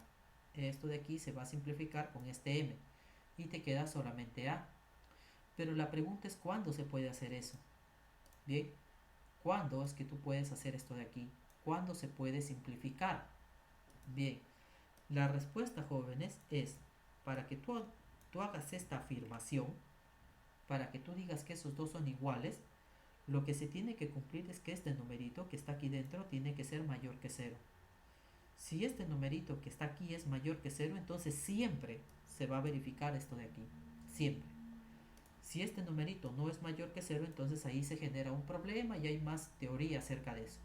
Esto de aquí se va a simplificar con este m y te queda solamente a. Pero la pregunta es ¿cuándo se puede hacer eso? Bien, ¿cuándo es que tú puedes hacer esto de aquí? ¿Cuándo se puede simplificar? Bien, la respuesta, jóvenes, es para que tú hagas esta afirmación, para que tú digas que esos dos son iguales, lo que se tiene que cumplir es que este numerito que está aquí dentro tiene que ser mayor que 0. Si este numerito que está aquí es mayor que 0, entonces siempre se va a verificar esto de aquí. Siempre. Si este numerito no es mayor que 0, entonces ahí se genera un problema y hay más teoría acerca de eso.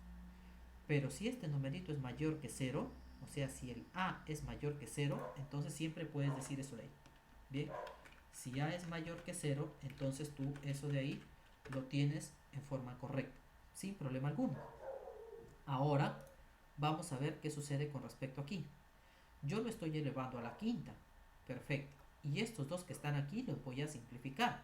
Pero si este numerito es mayor que 0, o sea, si el a es mayor que 0, entonces siempre puedes decir eso de ahí. Bien, si a es mayor que 0, entonces tú eso de ahí lo tienes en forma correcta, sin problema alguno. Ahora vamos a ver qué sucede con respecto aquí. Yo lo estoy elevando a la quinta, perfecto, y estos dos que están aquí los voy a simplificar.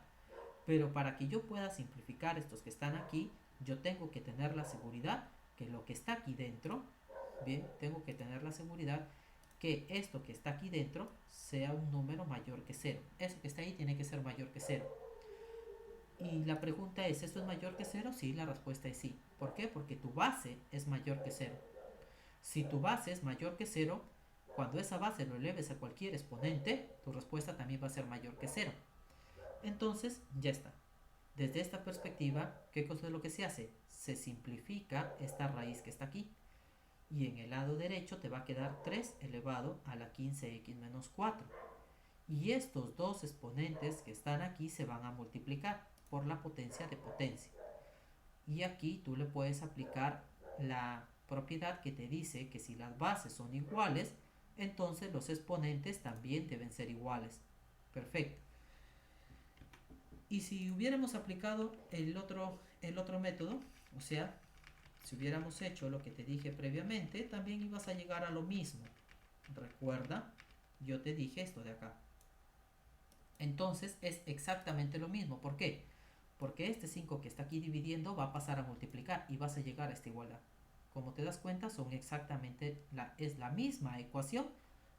Pero para que yo pueda simplificar estos que están aquí, yo tengo que tener la seguridad que lo que está aquí dentro, bien, tengo que tener la seguridad que esto que está aquí dentro sea un número mayor que 0. Eso que está ahí tiene que ser mayor que 0. Y la pregunta es, ¿esto es mayor que 0? Sí, la respuesta es sí. ¿Por qué? Porque tu base es mayor que 0. Si tu base es mayor que 0, cuando esa base lo eleves a cualquier exponente, tu respuesta también va a ser mayor que 0. Entonces, ya está. Desde esta perspectiva, ¿qué cosa es lo que se hace? Se simplifica esta raíz que está aquí. Y en el lado derecho te va a quedar 3 elevado a la 15x menos 4. Y estos dos exponentes que están aquí se van a multiplicar por la potencia de potencia. Y aquí tú le puedes aplicar la propiedad que te dice que si las bases son iguales, entonces los exponentes también deben ser iguales. Perfecto. Y si hubiéramos aplicado el otro método, o sea, si hubiéramos hecho lo que te dije previamente, también ibas a llegar a lo mismo. Recuerda, yo te dije esto de acá. Entonces es exactamente lo mismo. ¿Por qué? Porque este 5 que está aquí dividiendo va a pasar a multiplicar y vas a llegar a esta igualdad. Como te das cuenta, son exactamente es la misma ecuación,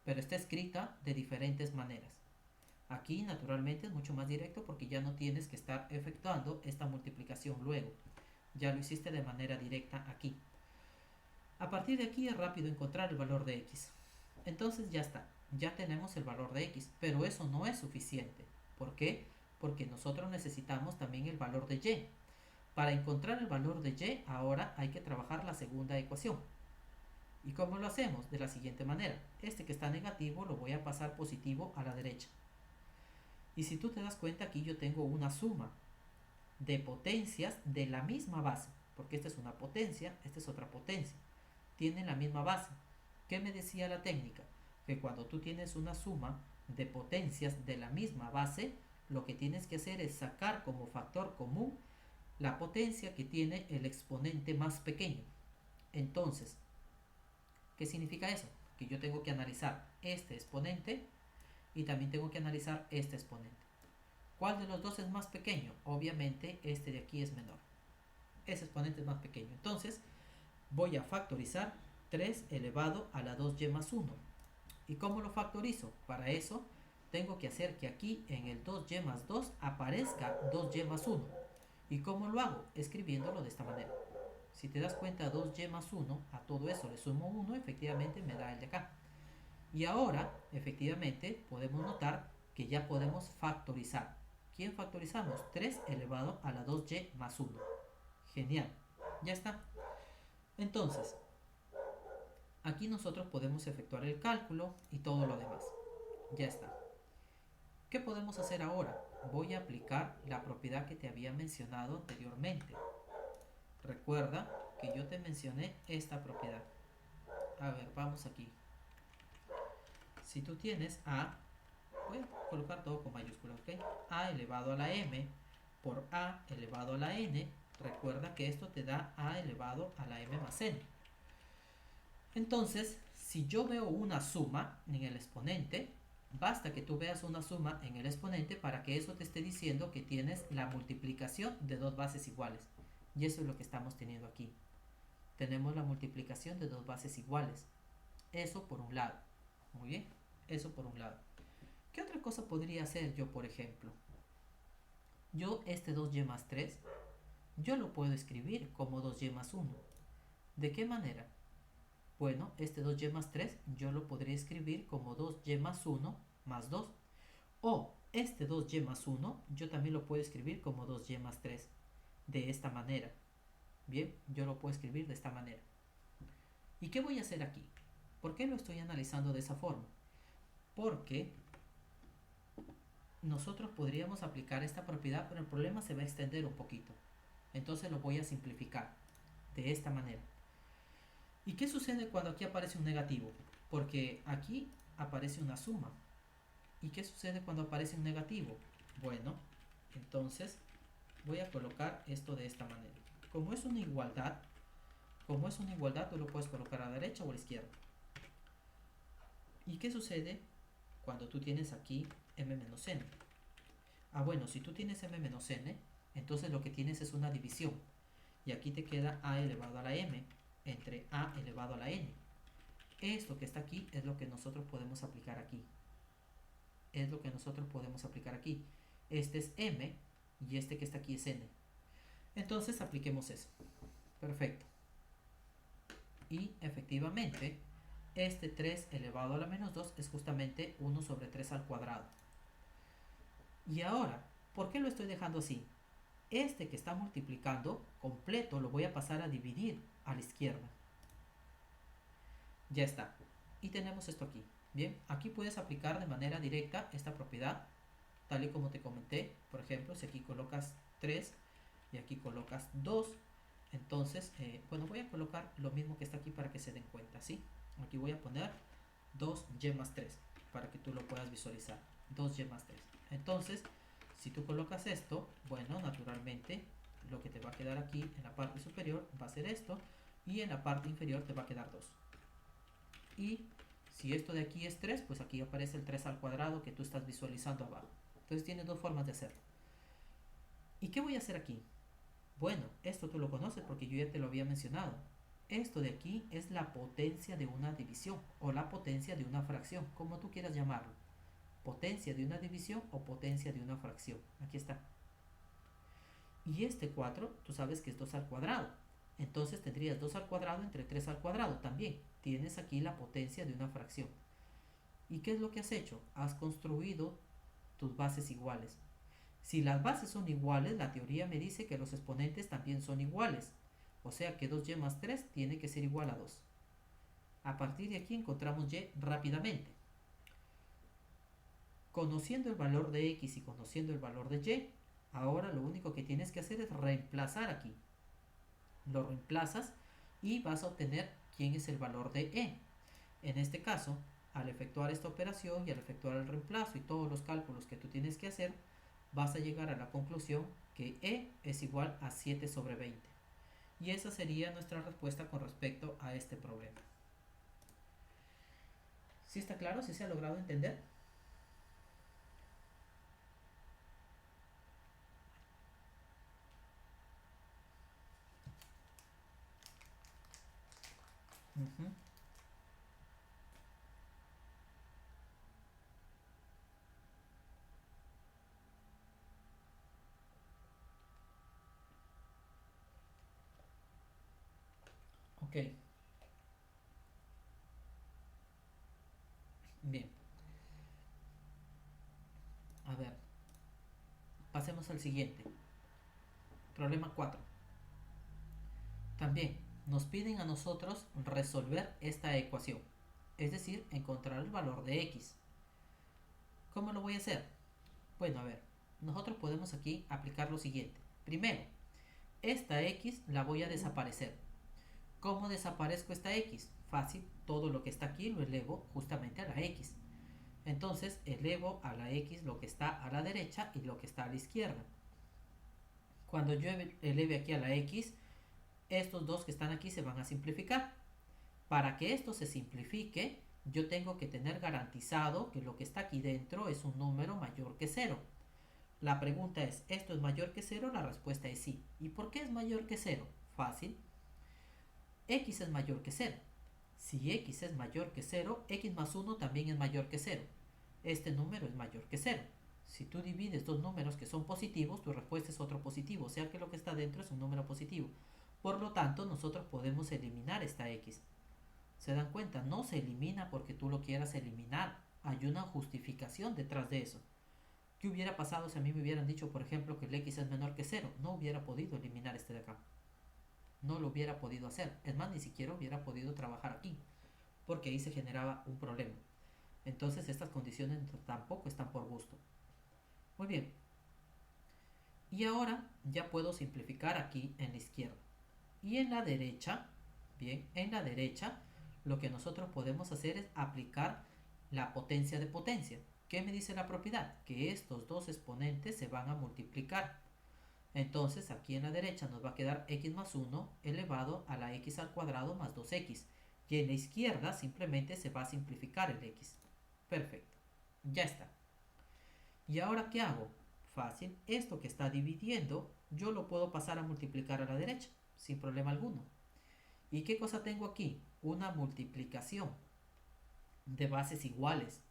pero está escrita de diferentes maneras. Aquí naturalmente es mucho más directo porque ya no tienes que estar efectuando esta multiplicación luego. Ya lo hiciste de manera directa aquí. A partir de aquí es rápido encontrar el valor de x. Entonces ya está, ya tenemos el valor de x, pero eso no es suficiente. ¿Por qué? Porque nosotros necesitamos también el valor de y. Para encontrar el valor de y, ahora hay que trabajar la segunda ecuación. ¿Y cómo lo hacemos? De la siguiente manera. Este que está negativo lo voy a pasar positivo a la derecha. Y si tú te das cuenta, aquí yo tengo una suma de potencias de la misma base, porque esta es una potencia, esta es otra potencia. Tienen la misma base. ¿Qué me decía la técnica? Que cuando tú tienes una suma de potencias de la misma base, lo que tienes que hacer es sacar como factor común la potencia que tiene el exponente más pequeño. Entonces, ¿qué significa eso? Que yo tengo que analizar este exponente y también tengo que analizar este exponente. ¿Cuál de los dos es más pequeño? Obviamente este de aquí es menor. Ese exponente es más pequeño. Entonces voy a factorizar 3 elevado a la 2y más 1. ¿Y cómo lo factorizo? Para eso tengo que hacer que aquí en el 2y más 2 aparezca 2y más 1. ¿Y cómo lo hago? Escribiéndolo de esta manera. Si te das cuenta, 2y más 1, a todo eso le sumo 1, efectivamente me da el de acá. Y ahora, efectivamente, podemos notar que ya podemos factorizar. ¿Quién factorizamos? 3 elevado a la 2y más 1. Genial. Ya está. Entonces, aquí nosotros podemos efectuar el cálculo y todo lo demás. Ya está. ¿Qué podemos hacer ahora? Voy a aplicar la propiedad que te había mencionado anteriormente. Recuerda que yo te mencioné esta propiedad. A ver, vamos aquí. Si tú tienes a, voy a colocar todo con mayúsculas, ¿ok? A elevado a la m por a elevado a la n. Recuerda que esto te da a elevado a la m más n. Entonces, si yo veo una suma en el exponente, basta que tú veas una suma en el exponente para que eso te esté diciendo que tienes la multiplicación de dos bases iguales. Y eso es lo que estamos teniendo aquí. Tenemos la multiplicación de dos bases iguales. Eso por un lado. Muy bien, eso por un lado. ¿Qué otra cosa podría hacer yo, por ejemplo? Yo este 2y más 3, yo lo puedo escribir como 2y más 1. ¿De qué manera? Bueno, este 2y más 3 yo lo podría escribir como 2y más 1 más 2. O este 2y más 1 yo también lo puedo escribir como 2y más 3. De esta manera. Bien, yo lo puedo escribir de esta manera. ¿Y qué voy a hacer aquí? ¿Por qué lo estoy analizando de esa forma? Porque nosotros podríamos aplicar esta propiedad, pero el problema se va a extender un poquito. Entonces lo voy a simplificar de esta manera. ¿Y qué sucede cuando aquí aparece un negativo? Porque aquí aparece una suma. ¿Y qué sucede cuando aparece un negativo? Bueno, entonces voy a colocar esto de esta manera. Como es una igualdad, tú lo puedes colocar a la derecha o a la izquierda. ¿Y qué sucede cuando tú tienes aquí m menos n? Bueno, si tú tienes m menos n, entonces lo que tienes es una división. Y aquí te queda a elevado a la m entre a elevado a la n. Esto que está aquí es lo que nosotros podemos aplicar aquí. Este es m y este que está aquí es n. Entonces apliquemos eso. Perfecto. Y efectivamente, este 3 elevado a la menos 2 es justamente 1 sobre 3 al cuadrado. Y ahora, ¿por qué lo estoy dejando así? Este que está multiplicando completo lo voy a pasar a dividir a la izquierda. Ya está. Y tenemos esto aquí. Bien, aquí puedes aplicar de manera directa esta propiedad, tal y como te comenté. Por ejemplo, si aquí colocas 3 y aquí colocas 2, entonces, bueno, voy a colocar lo mismo que está aquí para que se den cuenta, ¿sí? Aquí voy a poner 2y más 3 para que tú lo puedas visualizar. 2y más 3. Entonces, si tú colocas esto, bueno, naturalmente lo que te va a quedar aquí en la parte superior va a ser esto y en la parte inferior te va a quedar 2. Y si esto de aquí es 3, pues aquí aparece el 3 al cuadrado que tú estás visualizando abajo. Entonces tienes dos formas de hacerlo. ¿Y qué voy a hacer aquí? Bueno, esto tú lo conoces porque yo ya te lo había mencionado. Esto de aquí es la potencia de una división o la potencia de una fracción, como tú quieras llamarlo. Potencia de una división o potencia de una fracción. Aquí está. Y este 4, tú sabes que es 2 al cuadrado. Entonces tendrías 2 al cuadrado entre 3 al cuadrado también. Tienes aquí la potencia de una fracción. ¿Y qué es lo que has hecho? Has construido tus bases iguales. Si las bases son iguales, la teoría me dice que los exponentes también son iguales. O sea que 2y más 3 tiene que ser igual a 2. A partir de aquí encontramos y rápidamente. Conociendo el valor de x y conociendo el valor de y, ahora lo único que tienes que hacer es reemplazar aquí. Lo reemplazas y vas a obtener quién es el valor de e. En este caso, al efectuar esta operación y al efectuar el reemplazo y todos los cálculos que tú tienes que hacer, vas a llegar a la conclusión que e es igual a 7 sobre 20. Y esa sería nuestra respuesta con respecto a este problema. ¿Sí está claro? ¿Sí se ha logrado entender? Uh-huh. Ok. Bien. A ver. Pasemos al siguiente. Problema 4. También nos piden a nosotros resolver esta ecuación. Es decir, encontrar el valor de x. ¿Cómo lo voy a hacer? Bueno, a ver. Nosotros podemos aquí aplicar lo siguiente. Primero, esta x la voy a desaparecer. ¿Cómo desaparezco esta x? Fácil, todo lo que está aquí lo elevo justamente a la x. Entonces elevo a la x lo que está a la derecha y lo que está a la izquierda. Cuando yo eleve aquí a la x, estos dos que están aquí se van a simplificar. Para que esto se simplifique, yo tengo que tener garantizado que lo que está aquí dentro es un número mayor que 0. La pregunta es, ¿esto es mayor que 0? La respuesta es sí. ¿Y por qué es mayor que 0? Fácil. X es mayor que 0. Si x es mayor que 0, x más 1 también es mayor que 0. Este número es mayor que 0. Si tú divides dos números que son positivos, tu respuesta es otro positivo, o sea que lo que está dentro es un número positivo. Por lo tanto, nosotros podemos eliminar esta x. ¿Se dan cuenta? No se elimina porque tú lo quieras eliminar. Hay una justificación detrás de eso. ¿Qué hubiera pasado si a mí me hubieran dicho, por ejemplo, que el x es menor que 0? No hubiera podido eliminar este de acá. No lo hubiera podido hacer. Es más, ni siquiera hubiera podido trabajar aquí, porque ahí se generaba un problema. Entonces estas condiciones tampoco están por gusto. Muy bien. Y ahora ya puedo simplificar aquí en la izquierda. Y en la derecha, bien, en la derecha lo que nosotros podemos hacer es aplicar la potencia de potencia. ¿Qué me dice la propiedad? Que estos dos exponentes se van a multiplicar. Entonces aquí en la derecha nos va a quedar x más 1 elevado a la x al cuadrado más 2x. Y en la izquierda simplemente se va a simplificar el x. Perfecto. Ya está. ¿Y ahora qué hago? Fácil. Esto que está dividiendo yo lo puedo pasar a multiplicar a la derecha sin problema alguno. ¿Y qué cosa tengo aquí? Una multiplicación de bases iguales.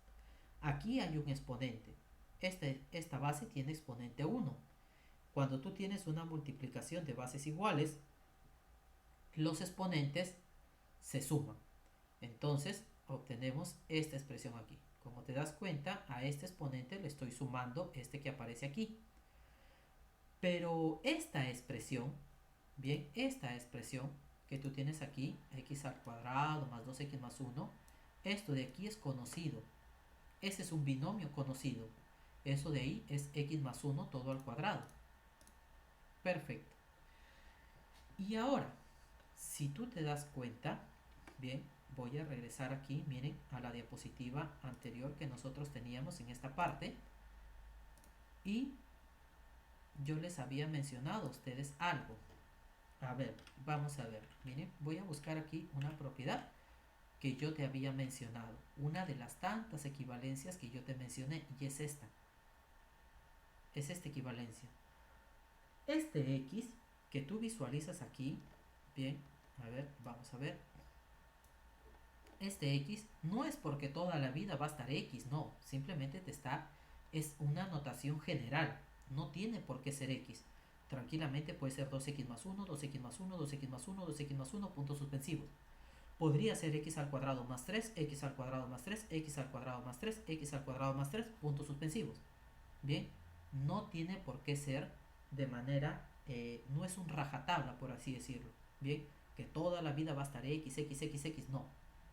Aquí hay un exponente. Esta base tiene exponente 1. Cuando tú tienes una multiplicación de bases iguales, los exponentes se suman. Entonces obtenemos esta expresión aquí. Como te das cuenta, a este exponente le estoy sumando este que aparece aquí. Pero esta expresión, bien, esta expresión que tú tienes aquí, x al cuadrado más 2x más 1, esto de aquí es conocido. Ese es un binomio conocido. Eso de ahí es x más 1 todo al cuadrado. Perfecto. Y ahora, si tú te das cuenta, bien, voy a regresar aquí, miren, a la diapositiva anterior que nosotros teníamos en esta parte. Y yo les había mencionado a ustedes algo. A ver, vamos a ver. Miren, voy a buscar aquí una propiedad que yo te había mencionado. Una de las tantas equivalencias que yo te mencioné, y es esta. Es esta equivalencia. Este x que tú visualizas aquí, bien, a ver, vamos a ver. Este x no es porque toda la vida va a estar x, no. Simplemente es una notación general. No tiene por qué ser x. Tranquilamente puede ser 2x más 1, 2x más 1, 2x más 1, 2x más 1, puntos suspensivos. Podría ser x al cuadrado más 3, x al cuadrado más 3, x al cuadrado más 3, x al cuadrado más 3, puntos suspensivos. Bien, no tiene por qué ser de manera, no es un rajatabla, por así decirlo. Bien, que toda la vida va a estar x, x, x, x, no.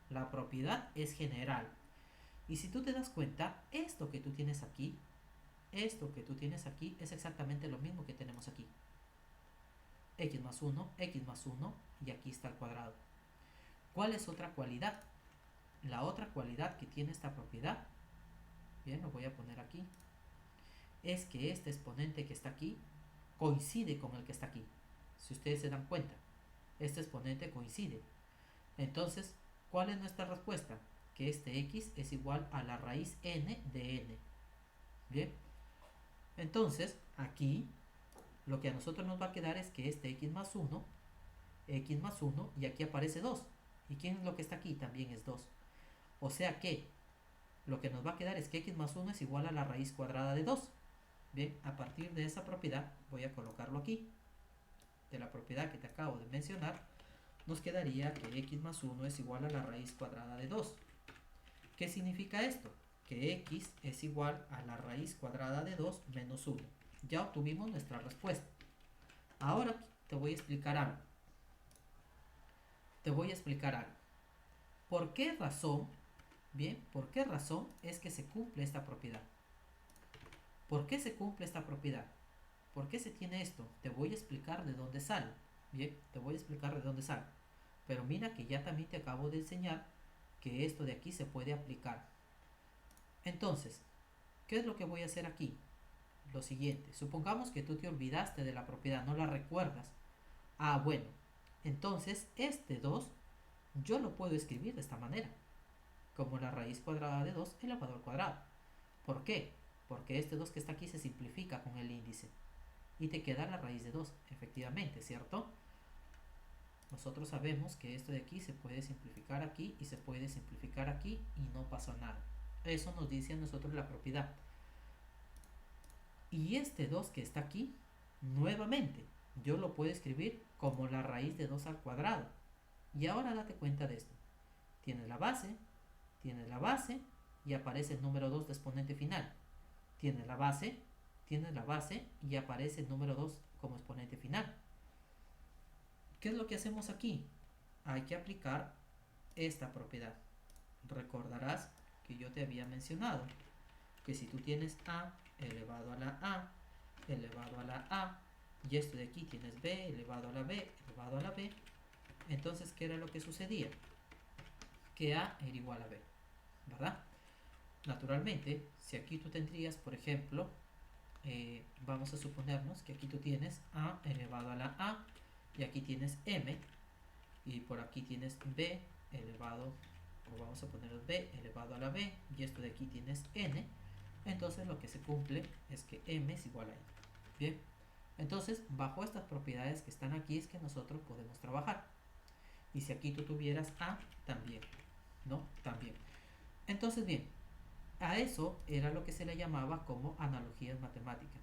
La propiedad es general. Y si tú te das cuenta, esto que tú tienes aquí es exactamente lo mismo que tenemos aquí. X más 1 y aquí está el cuadrado. ¿Cuál es otra cualidad? La otra cualidad que tiene esta propiedad, bien, lo voy a poner aquí, es que este exponente que está aquí coincide con el que está aquí. Si ustedes se dan cuenta, este exponente coincide. Entonces, ¿cuál es nuestra respuesta? Que este x es igual a la raíz n de n. Bien. Entonces, aquí lo que a nosotros nos va a quedar es que este x más 1, y aquí aparece 2. ¿Y quién es lo que está aquí? También es 2. O sea que lo que nos va a quedar es que x más 1 es igual a la raíz cuadrada de 2. Bien, a partir de esa propiedad voy a colocarlo aquí. De la propiedad que te acabo de mencionar, nos quedaría que x más 1 es igual a la raíz cuadrada de 2. ¿Qué significa esto? Que x es igual a la raíz cuadrada de 2 menos 1. Ya obtuvimos nuestra respuesta. Ahora te voy a explicar algo. ¿Por qué razón? Bien, ¿por qué razón es que se cumple esta propiedad? ¿Por qué se cumple esta propiedad? ¿Por qué se tiene esto? Te voy a explicar de dónde sale. Bien, te voy a explicar de dónde sale. Pero mira que ya también te acabo de enseñar que esto de aquí se puede aplicar. Entonces, ¿qué es lo que voy a hacer aquí? lo siguiente. Supongamos que tú te olvidaste de la propiedad, no la recuerdas. Ah, bueno. Entonces, este 2 yo lo puedo escribir de esta manera. Como la raíz cuadrada de 2 elevado al cuadrado. ¿Por qué? Porque este 2 que está aquí se simplifica con el índice. Y te queda la raíz de 2, efectivamente, ¿cierto? Nosotros sabemos que esto de aquí se puede simplificar aquí y se puede simplificar aquí y no pasa nada. Eso nos dice a nosotros la propiedad. Y este 2 que está aquí, nuevamente, yo lo puedo escribir como la raíz de 2 al cuadrado. Y ahora date cuenta de esto. Tienes la base y aparece el número 2 de exponente final. Tienes la base y aparece el número 2 como exponente final. ¿Qué es lo que hacemos aquí? Hay que aplicar esta propiedad. Recordarás que yo te había mencionado que si tú tienes a elevado a la a elevado a la a y esto de aquí tienes b elevado a la b elevado a la b, entonces ¿qué era lo que sucedía? Que a era igual a b, ¿verdad? Naturalmente, si aquí tú tendrías, por ejemplo, vamos a suponernos que aquí tú tienes a elevado a la a y aquí tienes m y por aquí tienes b elevado, o vamos a poner b elevado a la b y esto de aquí tienes n, entonces lo que se cumple es que m es igual a n. Bien, entonces bajo estas propiedades que están aquí es que nosotros podemos trabajar. Y si aquí tú tuvieras a, también, ¿no? También. Entonces bien, a eso era lo que se le llamaba como analogías matemáticas.